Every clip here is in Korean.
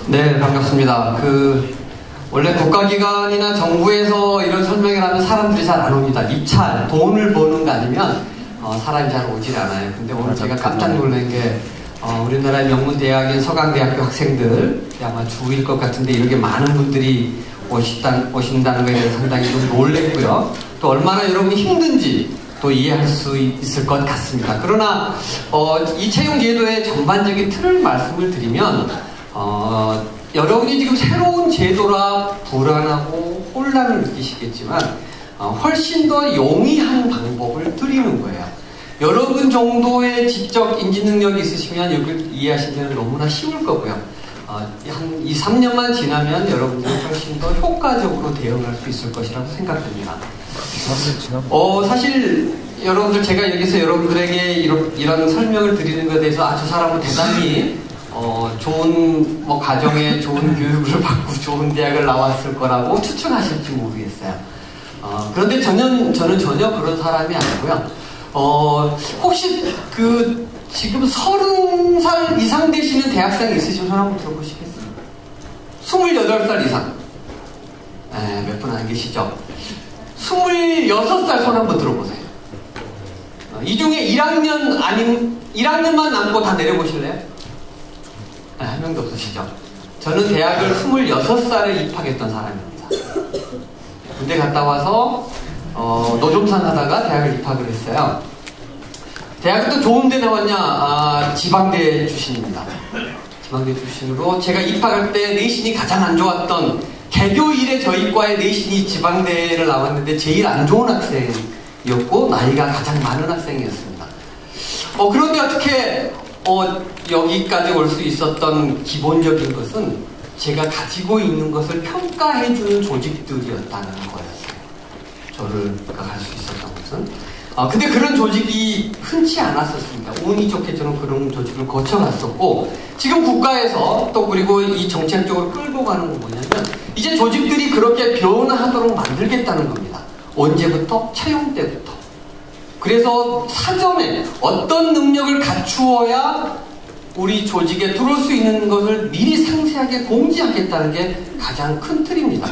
네, 반갑습니다. 원래 국가기관이나 정부에서 이런 설명을 하면 사람들이 잘 안 옵니다. 입찰, 돈을 버는 거 아니면 사람이 잘 오질 않아요. 근데 오늘 제가 깜짝 놀란 게 우리나라의 명문 대학인 서강대학교 학생들 아마 주일 것 같은데 이렇게 많은 분들이 오신다는 것에 대해서 상당히 좀 놀랬고요. 또 얼마나 여러분이 힘든지 또 이해할 수 있을 것 같습니다. 그러나 이 채용제도의 전반적인 틀을 말씀을 드리면 여러분이 지금 새로운 제도라 불안하고 혼란을 느끼시겠지만 훨씬 더 용이한 방법을 드리는 거예요. 여러분 정도의 지적 인지 능력이 있으시면 이걸 이해하시기는 너무나 쉬울 거고요. 한 2, 3년만 지나면 여러분들이 훨씬 더 효과적으로 대응할 수 있을 것이라고 생각됩니다. 사실 여러분들 제가 여기서 여러분들에게 이런 설명을 드리는 것에 대해서 저 사람은 대단히 좋은 가정에 좋은 교육을 받고 좋은 대학을 나왔을 거라고 추측하실지 모르겠어요. 그런데 저는 전혀 그런 사람이 아니고요. 혹시 지금 30살 이상 되시는 대학생이 있으시면 손 한번 들어보시겠어요? 28살 이상. 몇 분 안 계시죠? 26살 손 한번 들어보세요. 이 중에 1학년만 남고 다 내려보실래요? 한 명도 없으시죠? 저는 대학을 26살에 입학했던 사람입니다. 군대 갔다 와서 노점산 하다가 대학을 입학을 했어요. 대학은 또 좋은 데 나왔냐? 지방대 출신입니다. 지방대 출신으로 제가 입학할 때 내신이 가장 안 좋았던 개교 1회 저희과의 내신이 지방대를 나왔는데 제일 안 좋은 학생이었고 나이가 가장 많은 학생이었습니다. 그런데 어떻게 여기까지 올 수 있었던 기본적인 것은 제가 가지고 있는 것을 평가해주는 조직들이었다는 거였어요. 저를 갈 수 있었던 것은. 근데 그런 조직이 흔치 않았었습니다. 운이 좋게 저는 그런 조직을 거쳐갔었고, 지금 국가에서 또 그리고 이 정책적으로 끌고 가는 건 뭐냐면, 이제 조직들이 그렇게 변화하도록 만들겠다는 겁니다. 언제부터? 채용 때부터. 그래서 사전에 어떤 능력을 갖추어야 우리 조직에 들어올 수 있는 것을 미리 상세하게 공지하겠다는 게 가장 큰 틀입니다.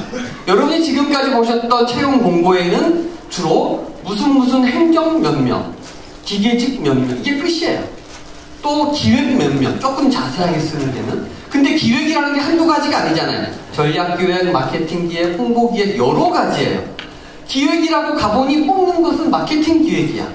여러분이 지금까지 보셨던 채용 공고에는 주로 무슨 행정 몇 명, 기계직 몇 명, 이게 끝이에요. 또 기획 몇 명, 조금 자세하게 쓰는 데는. 근데 기획이라는 게 한두 가지가 아니잖아요. 전략기획, 마케팅기획, 홍보기획 여러 가지예요. 기획이라고 가보니 뽑는 것은 마케팅 기획이야.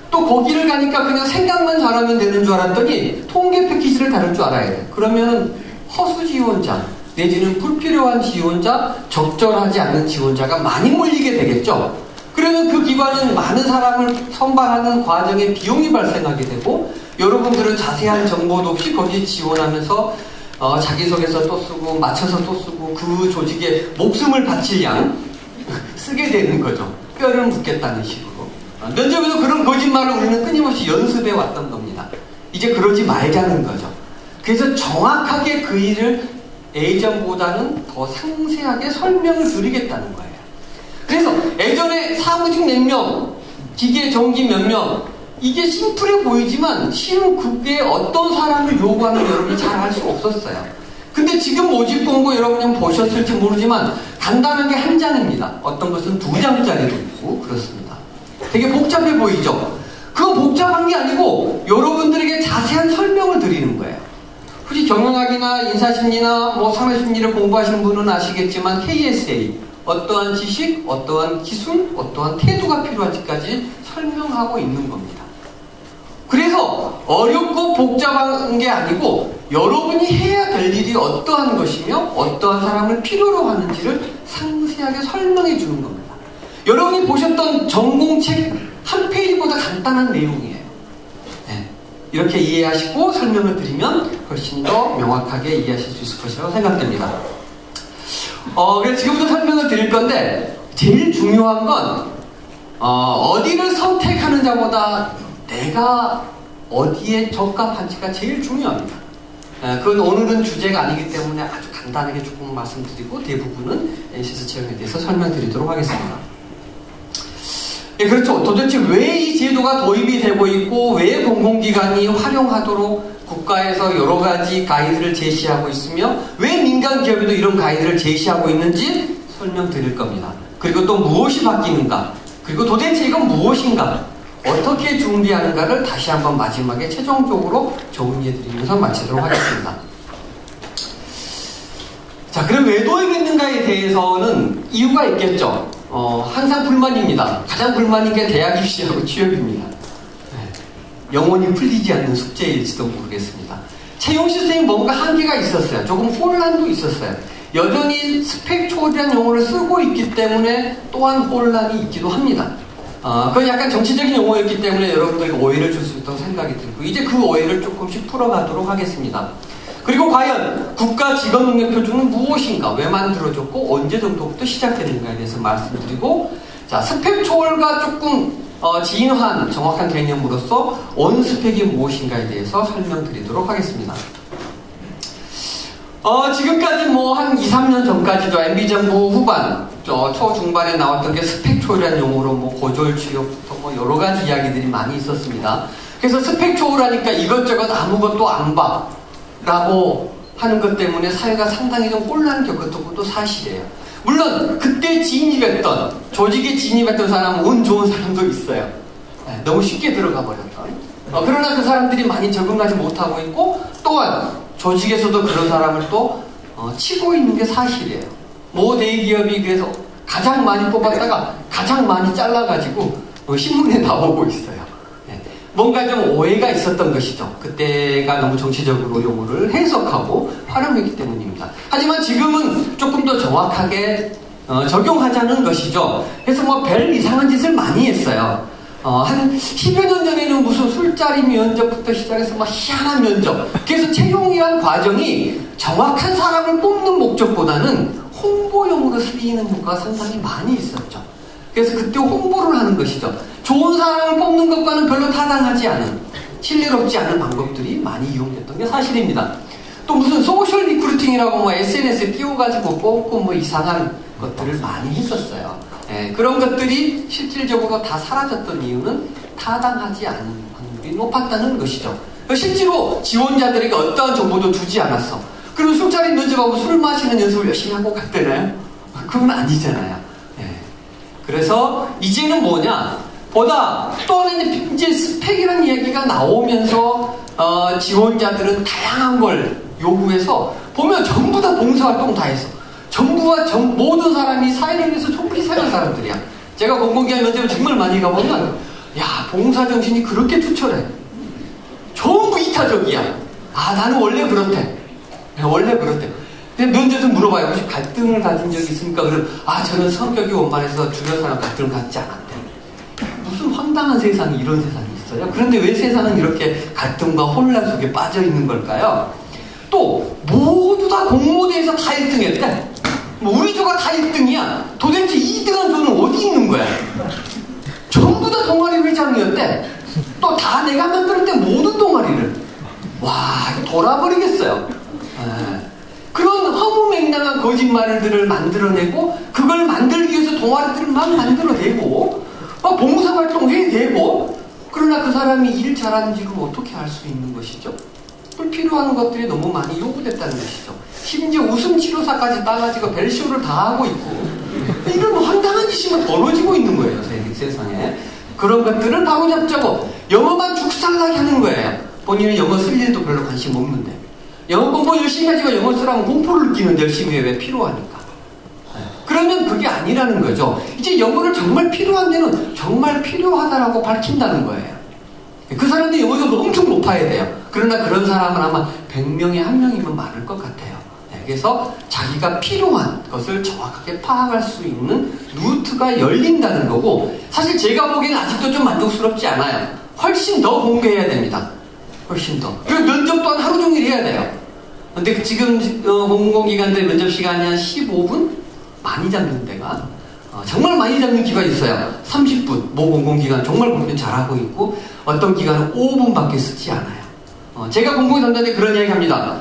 또 거기를 가니까 그냥 생각만 잘하면 되는 줄 알았더니 통계 패키지를 다룰 줄 알아야 돼. 그러면 허수 지원자 내지는 불필요한 지원자, 적절하지 않는 지원자가 많이 몰리게 되겠죠. 그러면 그 기관은 많은 사람을 선발하는 과정에 비용이 발생하게 되고, 여러분들은 자세한 정보도 없이 거기에 지원하면서 자기소개서 또 쓰고 맞춰서 또 쓰고 그 조직에 목숨을 바칠 양 쓰게 되는 거죠. 뼈를 묻겠다는 식으로. 면접에서 그런 거짓말을 우리는 끊임없이 연습해 왔던 겁니다. 이제 그러지 말자는 거죠. 그래서 정확하게 그 일을 예전보다는 더 상세하게 설명을 드리겠다는 거예요. 그래서 예전에 사무직 몇 명, 기계 전기 몇 명, 이게 심플해 보이지만 실은 그게 어떤 사람을 요구하는 여러분이 잘 알 수 없었어요. 근데 지금 모집 공고 여러분이 보셨을지 모르지만 간단한 게 한 장입니다. 어떤 것은 2장짜리도 있고 그렇습니다. 되게 복잡해 보이죠? 그건 복잡한 게 아니고 여러분들에게 자세한 설명을 드리는 거예요. 혹시 경영학이나 인사심리나 사회심리를 공부하시는 분은 아시겠지만 KSA, 어떠한 지식, 어떠한 기술, 어떠한 태도가 필요한지까지 설명하고 있는 겁니다. 그래서 어렵고 복잡한 게 아니고 여러분이 해야 될 일이 어떠한 것이며 어떠한 사람을 필요로 하는지를 상세하게 설명해 주는 겁니다. 여러분이 보셨던 전공책 한 페이지보다 간단한 내용이에요. 네. 이렇게 이해하시고 설명을 드리면 훨씬 더 명확하게 이해하실 수 있을 것이라고 생각됩니다. 그래서 지금부터 설명을 드릴 건데 제일 중요한 건 어디를 선택하는 자보다 내가 어디에 적합한지가 제일 중요합니다. 그건 오늘은 주제가 아니기 때문에 아주 간단하게 조금 말씀드리고 대부분은 NC에서 채용에 대해서 설명드리도록 하겠습니다. 그렇죠. 도대체 왜 이 제도가 도입이 되고 있고 왜 공공기관이 활용하도록 국가에서 여러 가지 가이드를 제시하고 있으며 왜 민간 기업에도 이런 가이드를 제시하고 있는지 설명드릴 겁니다. 그리고 또 무엇이 바뀌는가, 그리고 도대체 이건 무엇인가, 어떻게 준비하는가를 다시 한번 마지막에 최종적으로 정리해드리면서 마치도록 하겠습니다. 자, 그럼 왜 도입했는가에 대해서는 이유가 있겠죠. 항상 불만입니다. 가장 불만인 게 대학 입시하고 취업입니다. 영원히 풀리지 않는 숙제일지도 모르겠습니다. 채용 시스템이 뭔가 한계가 있었어요. 조금 혼란도 있었어요. 여전히 스펙 초월이라는 용어를 쓰고 있기 때문에 또한 혼란이 있기도 합니다. 그건 약간 정치적인 용어였기 때문에 여러분들에게 오해를 줄 수 있다고 생각이 들고, 이제 그 오해를 조금씩 풀어가도록 하겠습니다. 그리고 과연 국가 직업능력표준은 무엇인가, 왜 만들어졌고 언제 정도부터 시작되는가에 대해서 말씀드리고, 자, 스펙 초월과 조금 진화한 정확한 개념으로서 원스펙이 무엇인가에 대해서 설명드리도록 하겠습니다. 지금까지 뭐 한 2, 3년 전까지죠. MB 정부 후반, 초중반에 나왔던 게 스펙 초월이라는 용어로 뭐 고졸 취업부터 뭐 여러 가지 이야기들이 많이 있었습니다. 그래서 스펙 초월하니까 이것저것 아무것도 안 봐 라고 하는 것 때문에 사회가 상당히 좀 혼란을 겪었던 것도 사실이에요. 물론 그때 진입했던, 조직에 진입했던 사람은 운 좋은 사람도 있어요. 너무 쉽게 들어가 버렸던. 그러나 그 사람들이 많이 적응하지 못하고 있고, 또한 조직에서도 그런 사람을 또 치고 있는 게 사실이에요. 모 대기업이 그래서 가장 많이 뽑았다가 가장 많이 잘라가지고 신문에 나오고 있어요. 뭔가 좀 오해가 있었던 것이죠. 그때가 너무 정치적으로 용어를 해석하고 활용했기 때문입니다. 하지만 지금은 조금 더 정확하게 적용하자는 것이죠. 그래서 뭐 별 이상한 짓을 많이 했어요. 한 10여 년 전에는 무슨 술자리 면접부터 시작해서 막 희한한 면접. 그래서 채용이란 과정이 정확한 사람을 뽑는 목적보다는 홍보용으로 쓰이는 경우가 상당히 많이 있었죠. 그래서 그때 홍보를 하는 것이죠. 좋은 사람을 뽑는 것과는 별로 타당하지 않은, 신뢰롭지 않은 방법들이 많이 이용됐던 게 사실입니다. 또 무슨 소셜 리크루팅이라고 뭐 SNS에 띄워가지고 뽑고 뭐 이상한 것들을 많이 했었어요. 그런 것들이 실질적으로 다 사라졌던 이유는 타당하지 않은 확률이 높았다는 것이죠. 실제로 지원자들에게 어떠한 정보도 주지 않았어. 그리고 술자리 면접하고 술 마시는 연습을 열심히 하고 갔대나요? 그건 아니잖아요. 그래서 이제는 뭐냐, 보다 또 하나는 이제 스펙이라는 얘기가 나오면서 지원자들은 다양한 걸 요구해서 보면 전부 다 봉사활동 다 했어. 전부와 모든 사람이 사회를 위해서 전부 희생한 사람들이야. 제가 공공기관 면접을 정말 많이 가보면, 야, 봉사정신이 그렇게 투철해. 전부 이타적이야. 나는 원래 그렇대. 원래 그렇대. 근데 면접에서 물어봐요. 혹시 갈등을 가진 적이 있습니까? 그러면 저는 성격이 원만해서 주변 사람 갈등을 갖지 않았대. 무슨 황당한 세상이, 이런 세상이 있어요? 그런데 왜 세상은 이렇게 갈등과 혼란 속에 빠져 있는 걸까요? 또 모두 다 공모대에서 다 1등 했대. 우리 조가 다 1등이야. 도대체 2등한 조는 어디 있는 거야? 전부 다 동아리 회장이었대. 또 다 내가 만들었대, 모든 동아리를. 와, 이거 돌아버리겠어요. 그런 허무맹랑한 거짓말들을 만들어내고, 그걸 만들기 위해서 동아리들을 막 만들어내고, 막 봉사활동 해내고, 그러나 그 사람이 일 잘하는지를 어떻게 알 수 있는 것이죠? 불필요한 것들이 너무 많이 요구됐다는 것이죠. 심지어 웃음치료사까지 따가지고 벨쇼를 다 하고 있고, 이런 황당한 짓이 벌어지고 있는 거예요, 세상에. 그런 것들을 바로잡자고 영어만 죽살나게 하는 거예요. 본인은 영어 쓸 일도 별로 관심 없는데. 영어 공부 열심히 하지만 영어 쓰라면 공포를 느끼는 열심히 해. 왜? 필요하니까. 그러면 그게 아니라는 거죠. 이제 영어를 정말 필요한 데는 정말 필요하다라고 밝힌다는 거예요. 그 사람들이 영어 점수 엄청 높아야 돼요. 그러나 그런 사람은 아마 100명에 1명이면 많을 것 같아요. 그래서 자기가 필요한 것을 정확하게 파악할 수 있는 루트가 열린다는 거고, 사실 제가 보기에는 아직도 좀 만족스럽지 않아요. 훨씬 더 공부해야 됩니다. 훨씬 더. 그리고 면접 또한 하루 종일 해야 돼요. 근데 지금 공공기관들 면접 시간이 한 15분? 많이 잡는 데가 정말 많이 잡는 기관이 있어요. 30분. 모 공공기관 정말 공부 잘하고 있고, 어떤 기관은 5분밖에 쓰지 않아요. 제가 공공기 담당에 그런 이야기 합니다.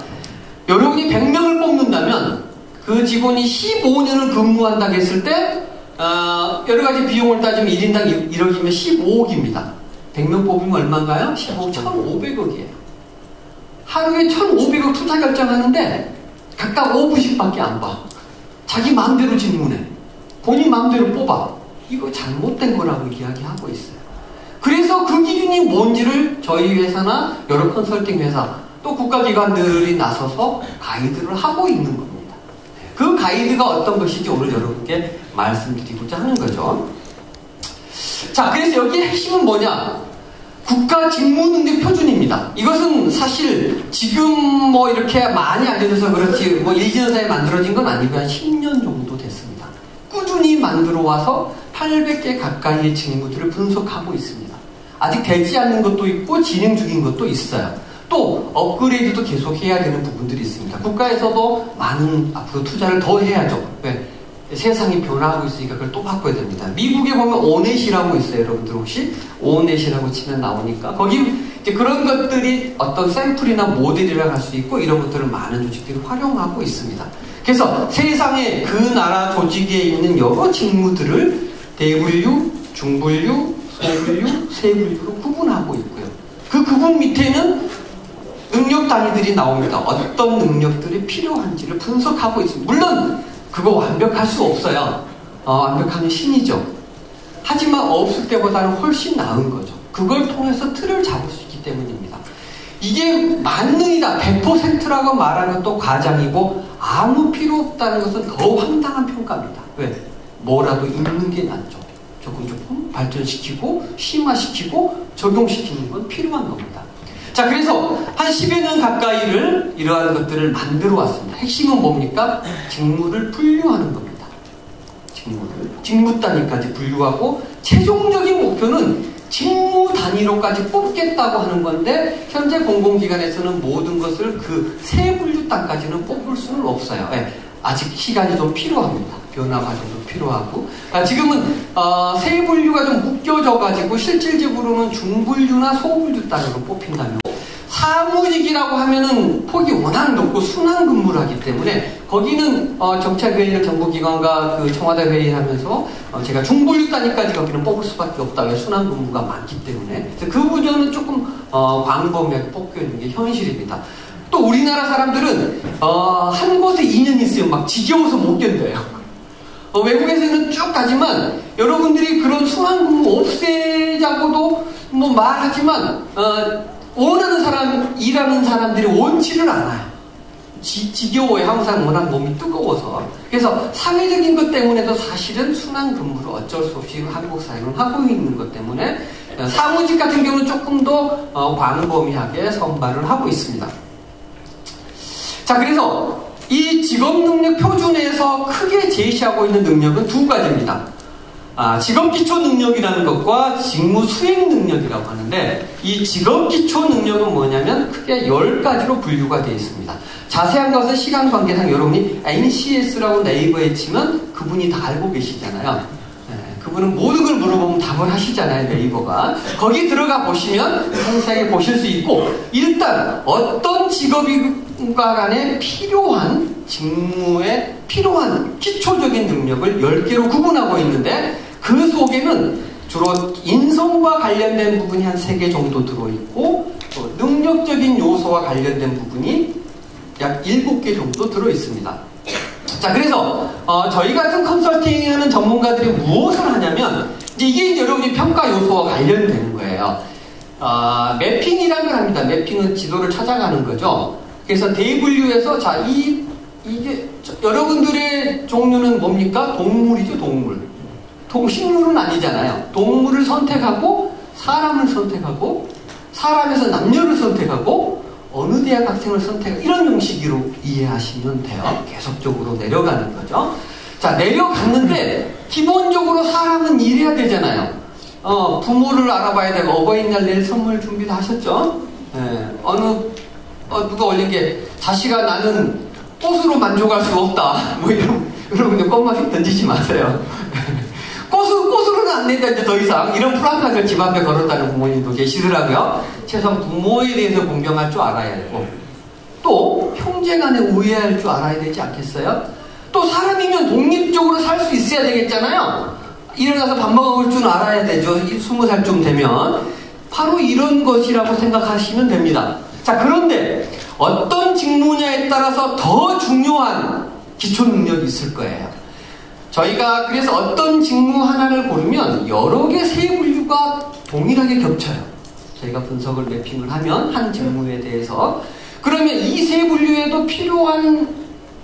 여러분이 100명을 뽑는다면 그 직원이 15년을 근무한다고 했을 때 여러 가지 비용을 따지면 1인당 1억이면 15억입니다. 100명 뽑으면 얼마인가요? 15억 1,500억이에요. 하루에 1,500억 투자 결정하는데 각각 5분씩밖에 안 봐. 자기 마음대로 질문해. 본인 마음대로 뽑아. 이거 잘못된 거라고 이야기하고 있어요. 그래서 그 기준이 뭔지를 저희 회사나 여러 컨설팅 회사 또 국가기관들이 나서서 가이드를 하고 있는 겁니다. 그 가이드가 어떤 것인지 오늘 여러분께 말씀드리고자 하는 거죠. 자, 그래서 여기 핵심은 뭐냐? 국가 직무능력 표준입니다. 이것은 사실 지금 뭐 이렇게 많이 알려져서 그렇지 뭐 일진사에 만들어진 건 아니고 한 10년 정도 됐습니다. 꾸준히 만들어 와서 800개 가까이의 직무들을 분석하고 있습니다. 아직 되지 않는 것도 있고 진행 중인 것도 있어요. 또 업그레이드도 계속 해야 되는 부분들이 있습니다. 국가에서도 많은 앞으로 투자를 더 해야죠. 왜? 세상이 변화하고 있으니까 그걸 또 바꿔야 됩니다. 미국에 보면 오넷이라고 있어요. 여러분들 혹시 오넷이라고 치면 나오니까 거기 이제 그런 것들이 어떤 샘플이나 모델이라 할 수 있고 이런 것들을 많은 조직들이 활용하고 있습니다. 그래서 세상에 그 나라 조직에 있는 여러 직무들을 대분류, 중분류, 소분류, 세분류로 구분하고 있고요. 그 구분 밑에는 능력 단위들이 나옵니다. 어떤 능력들이 필요한지를 분석하고 있습니다. 물론 그거 완벽할 수 없어요. 완벽하면 신이죠. 하지만 없을 때보다는 훨씬 나은 거죠. 그걸 통해서 틀을 잡을 수 있기 때문입니다. 이게 만능이다, 100%라고 말하는 것도 과장이고 아무 필요 없다는 것은 더 황당한 평가입니다. 왜? 뭐라도 있는 게 낫죠. 조금 발전시키고 심화시키고 적용시키는 건 필요한 겁니다. 자, 그래서 한 10여 년 가까이를 이러한 것들을 만들어 왔습니다. 핵심은 뭡니까? 직무를 분류하는 겁니다. 직무 단위까지 분류하고 최종적인 목표는 직무 단위로까지 뽑겠다고 하는 건데 현재 공공기관에서는 모든 것을 그 세 분류 단까지는 뽑을 수는 없어요. 네, 아직 시간이 좀 필요합니다. 변화 과정도 필요하고 지금은 세 분류가 좀 묶여져 가지고 실질적으로는 중분류나 소분류 단위로 뽑힌다면 사무직이라고 하면은 폭이 워낙 높고 순환 근무를 하기 때문에 거기는 정책회의나 정부기관과 그 청와대 회의를 하면서 제가 중분류 단위까지 거기는 뽑을 수밖에 없다. 왜 순환 근무가 많기 때문에 그 구조는 조금 광범위하게 뽑혀있는 게 현실입니다. 또 우리나라 사람들은 한 곳에 2년 있으면 막 지겨워서 못 견뎌요. 외국에서는 쭉 가지만 여러분들이 그런 순환 근무 없애자고도 뭐 말하지만 원하는 사람, 일하는 사람들이 원치를 않아요. 지겨워요. 항상 워낙 몸이 뜨거워서. 그래서 사회적인 것 때문에도 사실은 순환 근무를 어쩔 수 없이 한국 사회는 하고 있는 것 때문에 사무직 같은 경우는 조금 더 광범위하게 선발을 하고 있습니다. 자, 그래서 이 직업능력 표준에서 크게 제시하고 있는 능력은 두 가지입니다. 직업기초능력이라는 것과 직무수행능력이라고 하는데 이 직업기초능력은 뭐냐면 크게 10가지로 분류가 되어 있습니다. 자세한 것은 시간 관계상 여러분이 NCS라고 네이버에 치면 그분이 다 알고 계시잖아요. 그분은 모든 걸 물어보면 답을 하시잖아요. 네이버가. 거기 들어가 보시면 상세하게 보실 수 있고 일단 어떤 직업과 간에 필요한 직무에 필요한 기초적인 능력을 10개로 구분하고 있는데 그 속에는 주로 인성과 관련된 부분이 한 3개 정도 들어있고 능력적인 요소와 관련된 부분이 약 7개 정도 들어있습니다. 자, 그래서 저희 같은 컨설팅하는 전문가들이 무엇을 하냐면 이게 여러분이 평가 요소와 관련되는 거예요. 매핑이라는 걸 합니다. 매핑은 지도를 찾아가는 거죠. 그래서 대분류에서 자, 이게 여러분들의 종류는 뭡니까? 동물이죠, 동물. 식물은 아니잖아요. 동물을 선택하고 사람을 선택하고 사람에서 남녀를 선택하고 어느 대학 학생을 선택하고 이런 형식으로 이해하시면 돼요. 계속적으로 내려가는 거죠. 자, 내려갔는데 기본적으로 사람은 일해야 되잖아요. 부모를 알아봐야 되고 어버이날 내일 선물 준비 다 하셨죠? 누가 올린 게 자식아 나는 꽃으로 만족할 수 없다. 뭐 이런 여러분들 꽃맛이 던지지 마세요. 꽃으로는 안 된다 이제 더 이상 이런 플래카드를 집 앞에 걸었다는 부모님도 계시더라고요. 최소한 부모에 대해서 공경할 줄 알아야 되고 또 형제간에 우애할 줄 알아야 되지 않겠어요? 또 사람이면 독립적으로 살 수 있어야 되겠잖아요. 일어나서 밥 먹을 줄 알아야 되죠. 20살쯤 되면 바로 이런 것이라고 생각하시면 됩니다. 자, 그런데 어떤 직무냐에 따라서 더 중요한 기초 능력이 있을 거예요. 저희가 그래서 어떤 직무 하나를 고르면 여러 개 세 분류가 동일하게 겹쳐요. 저희가 분석을 매핑을 하면 한 직무에 대해서 그러면 이 세 분류에도 필요한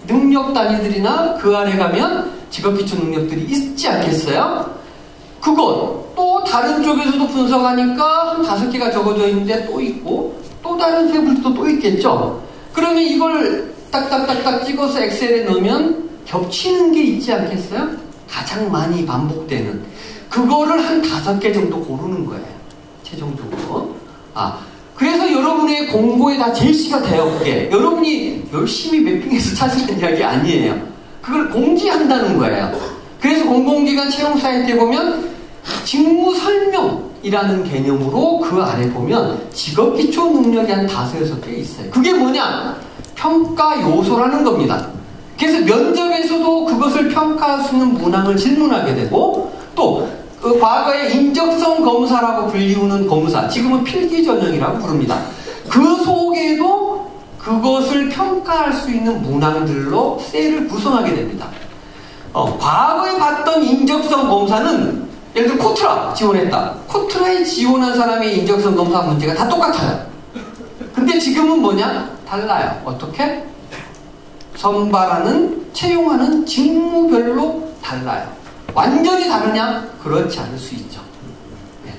능력 단위들이나 그 아래 가면 직업기초 능력들이 있지 않겠어요? 그것 또 다른 쪽에서도 분석하니까 한 5개가 적어져 있는데 또 있고 또 다른 세 분류도 또 있겠죠? 그러면 이걸 딱딱딱딱 찍어서 엑셀에 넣으면 겹치는 게 있지 않겠어요? 가장 많이 반복되는 그거를 한 5개 정도 고르는 거예요. 최종적으로. 그래서 여러분의 공고에 다 제시가 돼요. 그게 여러분이 열심히 매핑해서 찾으는 이야기 아니에요. 그걸 공지한다는 거예요. 그래서 공공기관 채용 사이트에 보면 직무 설명이라는 개념으로 그 아래 보면 직업기초 능력이 한 5-6개 있어요. 그게 뭐냐? 평가 요소라는 겁니다. 그래서 면접에서도 그것을 평가할 수 있는 문항을 질문하게 되고 또 그 과거의 인적성 검사라고 불리우는 검사, 지금은 필기 전형이라고 부릅니다. 그 속에도 그것을 평가할 수 있는 문항들로 셀을 구성하게 됩니다. 과거에 봤던 인적성 검사는 예를 들어 코트라 지원했다. 코트라에 지원한 사람의 인적성 검사 문제가 다 똑같아요. 근데 지금은 뭐냐? 달라요. 어떻게? 선발하는, 채용하는 직무별로 달라요. 완전히 다르냐? 그렇지 않을 수 있죠. 네.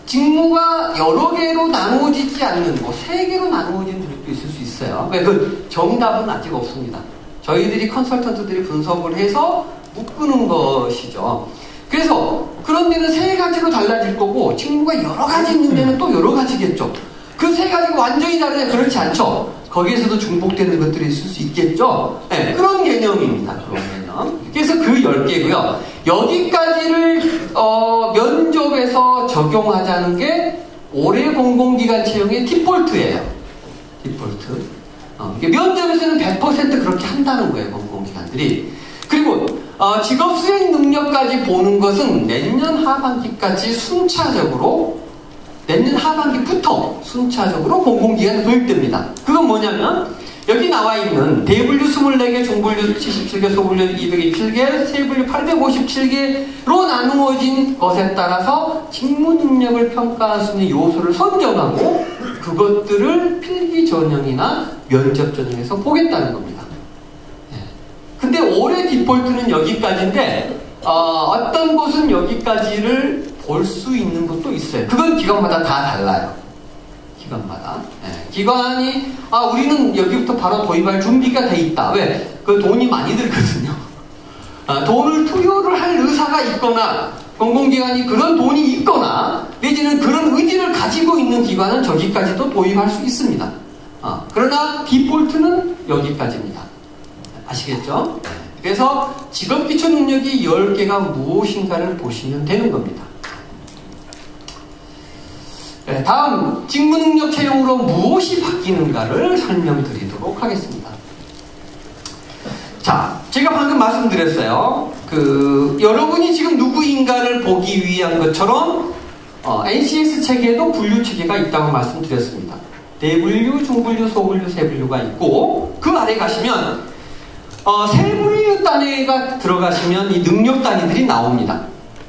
직무가 여러 개로 나누어지지 않는, 3개로 나누어진 조직도 있을 수 있어요. 그 정답은 아직 없습니다. 저희들이 컨설턴트들이 분석을 해서 묶는 것이죠. 그래서 그런 데는 3가지로 달라질 거고 직무가 여러 가지 있는 데는 또 여러 가지겠죠. 그 3가지가 완전히 다르냐? 그렇지 않죠. 거기에서도 중복되는 것들이 있을 수 있겠죠. 네, 그런 개념입니다. 그런 개념. 그래서 그 10개고요. 여기까지를 면접에서 적용하자는 게 올해 공공기관 채용의 디폴트예요. 디폴트. 면접에서는 100% 그렇게 한다는 거예요. 공공기관들이. 그리고 직업 수행 능력까지 보는 것은 내년 하반기까지 순차적으로 내년 하반기부터 순차적으로 공공기관에 도입됩니다. 그건 뭐냐면 여기 나와 있는 대분류 24개, 중분류 77개, 소분류 227개, 세분류 857개로 나누어진 것에 따라서 직무 능력을 평가할 수 있는 요소를 선정하고 그것들을 필기 전형이나 면접 전형에서 보겠다는 겁니다. 근데 올해 디폴트는 여기까지인데 어떤 곳은 여기까지를 볼 수 있는 것도 있어요. 그건 기관마다 다 달라요. 기관마다. 기관이 우리는 여기부터 바로 도입할 준비가 돼 있다. 왜? 그 돈이 많이 들거든요. 돈을 투여를 할 의사가 있거나 공공기관이 그런 돈이 있거나 내지는 그런 의지를 가지고 있는 기관은 저기까지도 도입할 수 있습니다. 그러나 디폴트는 여기까지입니다. 아시겠죠? 그래서 직업기초 능력이 10개가 무엇인가를 보시면 되는 겁니다. 다음 직무능력 채용으로 무엇이 바뀌는가를 설명드리도록 하겠습니다. 자, 제가 방금 말씀드렸어요. 여러분이 지금 누구인가를 보기 위한 것처럼 NCS 체계에도 분류 체계가 있다고 말씀드렸습니다. 대분류, 중분류, 소분류, 세분류가 있고 그 아래 가시면 세분류 단위가 들어가시면 이 능력 단위들이 나옵니다.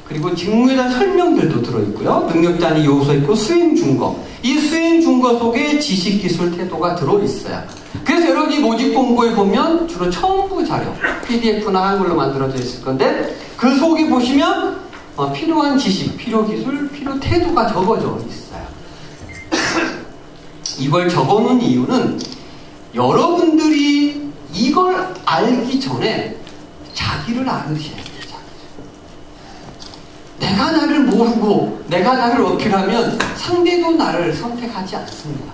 그리고 직무에 대한 설명들도 들어있고요. 능력 단위 요소 있고 수행 준거. 이 수행 준거 속에 지식, 기술, 태도가 들어있어요. 그래서 여러분이 모집 공고에 보면 주로 첨부 자료, PDF나 한글로 만들어져 있을 건데 그 속에 보시면 필요한 지식, 필요 기술, 필요 태도가 적어져 있어요. 이걸 적어놓은 이유는 여러분들이 이걸 알기 전에 자기를 알으셔야 돼요. 내가 나를 모르고 내가 나를 어필하면 상대도 나를 선택하지 않습니다.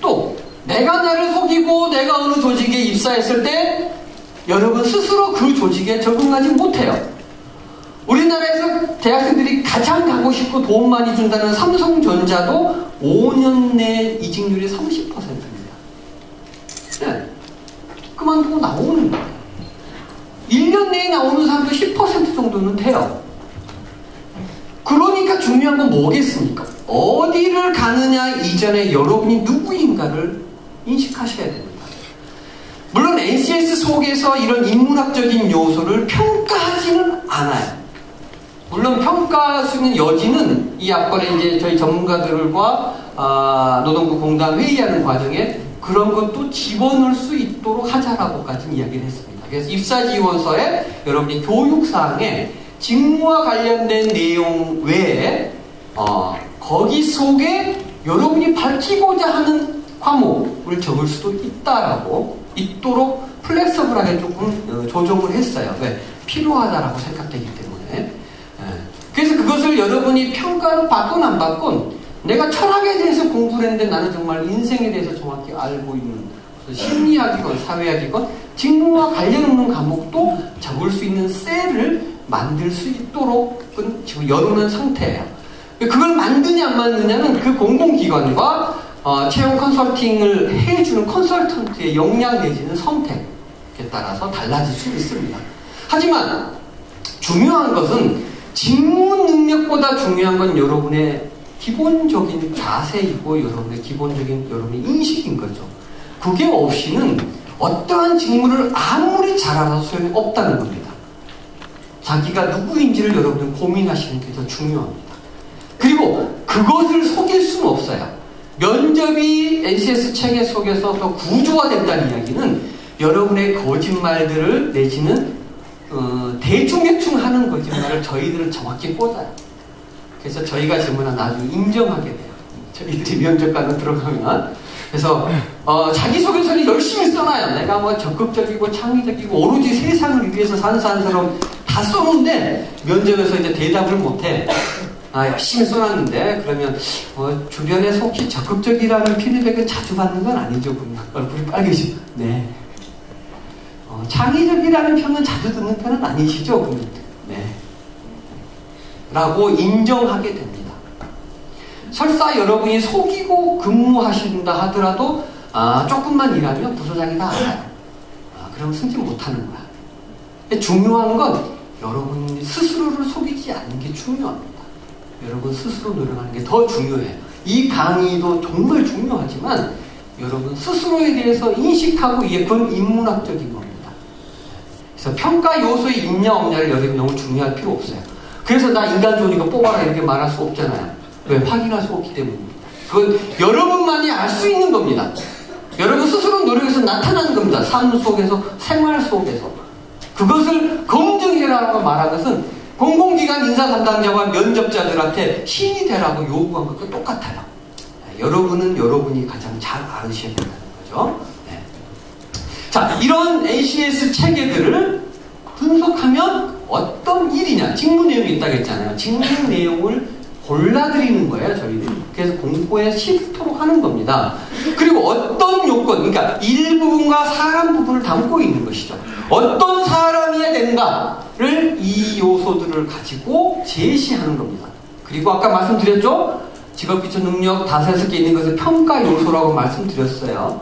또 내가 나를 속이고 내가 어느 조직에 입사했을 때 여러분 스스로 그 조직에 적응하지 못해요. 우리나라에서 대학생들이 가장 가고 싶고 돈 많이 준다는 삼성전자도 5년 내 이직률이 30%입니다. 그만두고 나오는 거예요. 1년 내에 나오는 사람도 10% 정도는 돼요. 그러니까 중요한 건 뭐겠습니까? 어디를 가느냐 이전에 여러분이 누구인가를 인식하셔야 됩니다. 물론 NCS 속에서 이런 인문학적인 요소를 평가하지는 않아요. 물론 평가할 수 있는 여지는 이 앞번에 이제 저희 전문가들과 노동부 공단 회의하는 과정에 그런 것도 집어넣을 수 있도록 하자라고까지 이야기를 했습니다. 그래서 입사지원서에 여러분이 교육사항에 직무와 관련된 내용 외에 거기 속에 여러분이 밝히고자 하는 과목을 적을 수도 있도록 플렉서블하게 조금 조정을 했어요. 왜? 필요하다라고 생각되기 때문에. 그래서 그것을 여러분이 평가를 받건 안 받건 내가 철학에 대해서 공부를 했는데 나는 정말 인생에 대해서 정확히 알고 있는 심리학이건 사회학이건 직무와 관련 없는 과목도 적을 수 있는 셀을 만들 수 있도록은 지금 열어놓은 상태예요. 그걸 만드냐 안 만드냐는 그 공공기관과 채용 컨설팅을 해주는 컨설턴트의 역량 내지는 선택에 따라서 달라질 수 있습니다. 하지만 중요한 것은 직무 능력보다 중요한 건 여러분의 기본적인 자세이고 여러분의 인식인 거죠. 그게 없이는 어떠한 직무를 아무리 잘알아서 소용이 없다는 겁니다. 자기가 누구인지를 여러분이 고민하시는 게 더 중요합니다. 그리고 그것을 속일 수는 없어요. 면접이 NCS 체계 속에서 더 구조화된다는 이야기는 여러분의 거짓말들을 내지는 대충대충 하는 거짓말을 저희들은 정확히 꽂아요. 그래서 저희가 질문하면 나중에 인정하게 돼요. 저희들이 면접관으로 들어가면. 그래서 자기소개서를 열심히 써놔요. 내가 뭐 적극적이고 창의적이고 오로지 세상을 위해서 사는 사람처럼 다 써놓은데 면접에서 이제 대답을 못해. 열심히 써놨는데 그러면 주변에 혹시 적극적이라는 피드백을 자주 받는 건 아니죠? 얼굴이 빨개지죠. 네. 창의적이라는 평은 자주 듣는 편은 아니시죠? 그러면 네. 라고 인정하게 됩니다. 설사 여러분이 속이고 근무하신다 하더라도 조금만 일하면 부서장이 다 알아요. 그럼 승진 못하는 거야. 근데 중요한 건 여러분 스스로를 속이지 않는 게 중요합니다. 여러분 스스로 노력하는 게 더 중요해요. 이 강의도 정말 중요하지만 여러분 스스로에 대해서 인식하고 이게 그건 인문학적인 겁니다. 그래서 평가 요소에 있냐 없냐를 여러분이 너무 중요할 필요 없어요. 그래서 나 인간 좋으니까 뽑아라 이렇게 말할 수 없잖아요. 왜? 확인할 수 없기 때문입니다. 그건 여러분만이 알 수 있는 겁니다. 여러분 스스로 노력해서 나타나는 겁니다. 삶 속에서, 생활 속에서. 그것을 검증해라라고 말한 것은 공공기관 인사 담당자와 면접자들한테 신이 되라고 요구한 것과 똑같아요. 여러분은 여러분이 가장 잘 알으셔야 된다는 거죠. 네. 자, 이런 NCS 체계들을 분석하면 어떤 일이냐, 직무 내용이 있다고 했잖아요. 직무 내용을 골라드리는 거예요, 저희들이. 그래서 공고에 싫도록 하는 겁니다. 그리고 어떤 요건, 그러니까 일부분과 사람 부분을 담고 있는 것이죠. 어떤 사람이어야 되는가를 이 요소들을 가지고 제시하는 겁니다. 그리고 아까 말씀드렸죠? 직업기초 능력 5개 있는 것을 평가 요소라고 말씀드렸어요.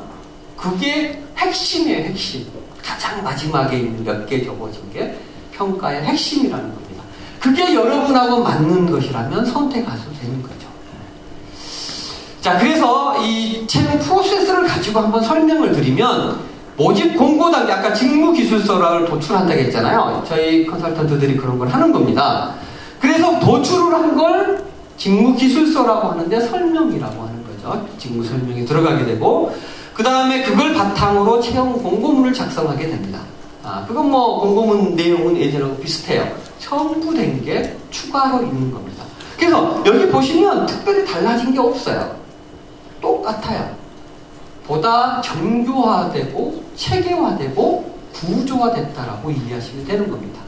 그게 핵심이에요, 핵심. 가장 마지막에 있는 몇 개 적어진 게 평가의 핵심이라는 겁니다. 그게 여러분하고 맞는 것이라면 선택하셔도 되는 거죠. 자, 그래서 이 채용 프로세스를 가지고 한번 설명을 드리면 모집 공고 단계, 아까 직무기술서를 도출한다고 했잖아요. 저희 컨설턴트들이 그런 걸 하는 겁니다. 그래서 도출을 한 걸 직무기술서라고 하는데 설명이라고 하는 거죠. 직무 설명이 들어가게 되고 그 다음에 그걸 바탕으로 채용 공고문을 작성하게 됩니다. 그건 뭐 공고문 내용은 예전하고 비슷해요. 첨부된 게 추가로 있는 겁니다. 그래서 여기 보시면 특별히 달라진 게 없어요. 똑같아요. 보다 정교화되고 체계화되고 구조화됐다라고 이해하시면 되는 겁니다.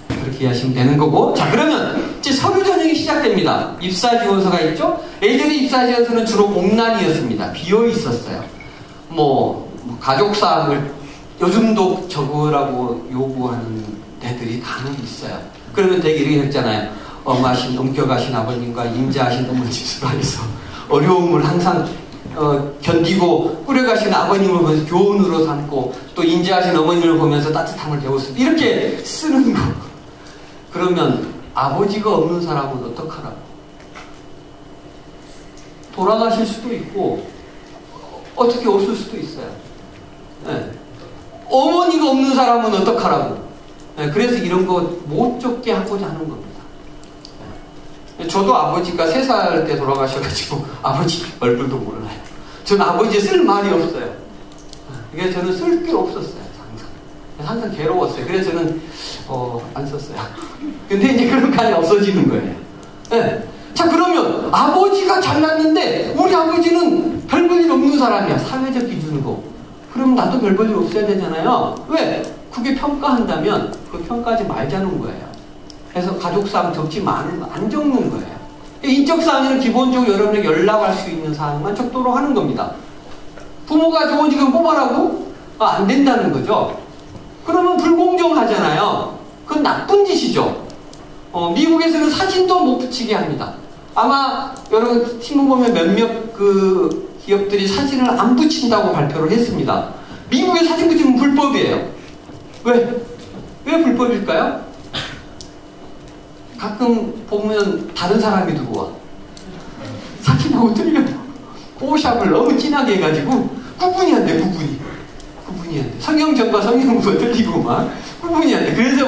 그렇게 이해하시면 되는 거고. 자, 그러면 이제 서류 전형이 시작됩니다. 입사지원서가 있죠? 예전에 입사지원서는 주로 공란이었습니다. 비어 있었어요. 뭐 가족사항을 요즘도 적으라고 요구하는 데들이 간혹 있어요. 그러면 되게 이렇게 했잖아요. 엄격하신 아버님과 인자하신 어머니 수라해서 어려움을 항상 견디고 꾸려가신 아버님을 보면서 교훈으로 삼고 또 인자하신 어머님을 보면서 따뜻함을 배웠습니다. 이렇게 쓰는 거. 그러면 아버지가 없는 사람은 어떡하라고? 돌아가실 수도 있고 어떻게 없을 수도 있어요. 네. 어머니가 없는 사람은 어떡하라고? 네. 그래서 이런 거 못 적게 하고자 하는 겁니다. 네. 저도 아버지가 3살 때 돌아가셔가지고 아버지 얼굴도 몰라요. 저는 아버지에 쓸 말이 없어요. 그래서 저는 쓸 게 없었어요. 항상 괴로웠어요. 그래서 저는 안 썼어요. 근데 이제 그런 칸이 없어지는 거예요. 네. 자, 그러면 아버지가 잘났는데 우리 아버지는 별 볼 일 없는 사람이야. 사회적 기준으로. 그럼 나도 별 볼 일 없어야 되잖아요. 왜? 그게 평가한다면 그 평가하지 말자는 거예요. 그래서 가족사항 적지 안 적는 거예요. 인적사항에는 기본적으로 여러분에게 연락할 수 있는 사항만 적도록 하는 겁니다. 부모가 좋은 직원 뽑아라고? 안 된다는 거죠. 그러면 불공정하잖아요. 그건 나쁜 짓이죠. 미국에서는 사진도 못 붙이게 합니다. 아마 여러분 신문 보면 몇몇 그 기업들이 사진을 안 붙인다고 발표를 했습니다. 미국에 사진 붙이면 불법이에요. 왜? 왜 불법일까요? 가끔 보면 다른 사람이 들어와. 사진하고 틀려. 포샵을 너무 진하게 해가지고 구분이 안 돼, 구분이 안 돼. 성형전과 성형부가 틀리고 막 구분이 안 돼. 그래서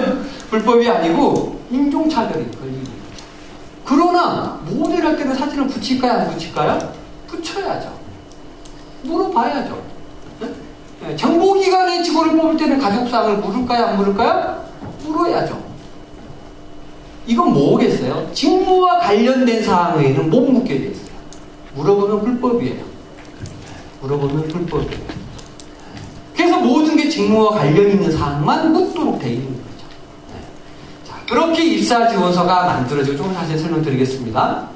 불법이 아니고 인종차별이 걸리는 거예요. 그러나 모델할 때는 사진을 붙일까요? 안 붙일까요? 붙여야죠. 물어봐야죠. 네? 정보기관의 직원을 뽑을 때는 가족사항을 물을까요? 안 물을까요? 물어야죠. 이건 뭐겠어요? 직무와 관련된 사항에는 못 묻게 돼 있어요. 물어보면 불법이에요. 물어보면 불법이에요. 그래서 모든 게 직무와 관련 있는 사항만 묻도록 되어 있는 거죠. 네. 자, 그렇게 입사지원서가 만들어지고 조금 자세히 설명드리겠습니다.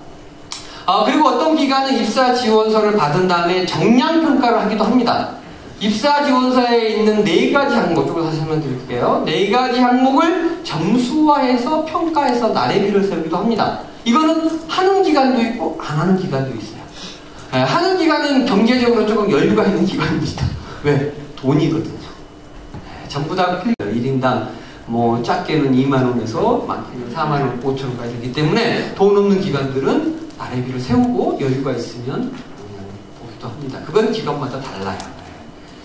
그리고 어떤 기관은 입사지원서를 받은 다음에 정량평가를 하기도 합니다. 입사지원서에 있는 4가지 항목, 조금 다시 설명드릴게요. 4가지 항목을 점수화해서 평가해서 나래비를 세우기도 합니다. 이거는 하는 기관도 있고 안 하는 기관도 있어요. 네, 하는 기관은 경제적으로 조금 여유가 있는 기관입니다. 왜? 돈이거든요. 네, 전부 다 1인당 뭐 작게는 2만원에서 많게는 4만원, 5천원까지 되기 때문에 돈 없는 기관들은 나래비를 세우고 여유가 있으면 보기도 합니다. 그건 기관마다 달라요.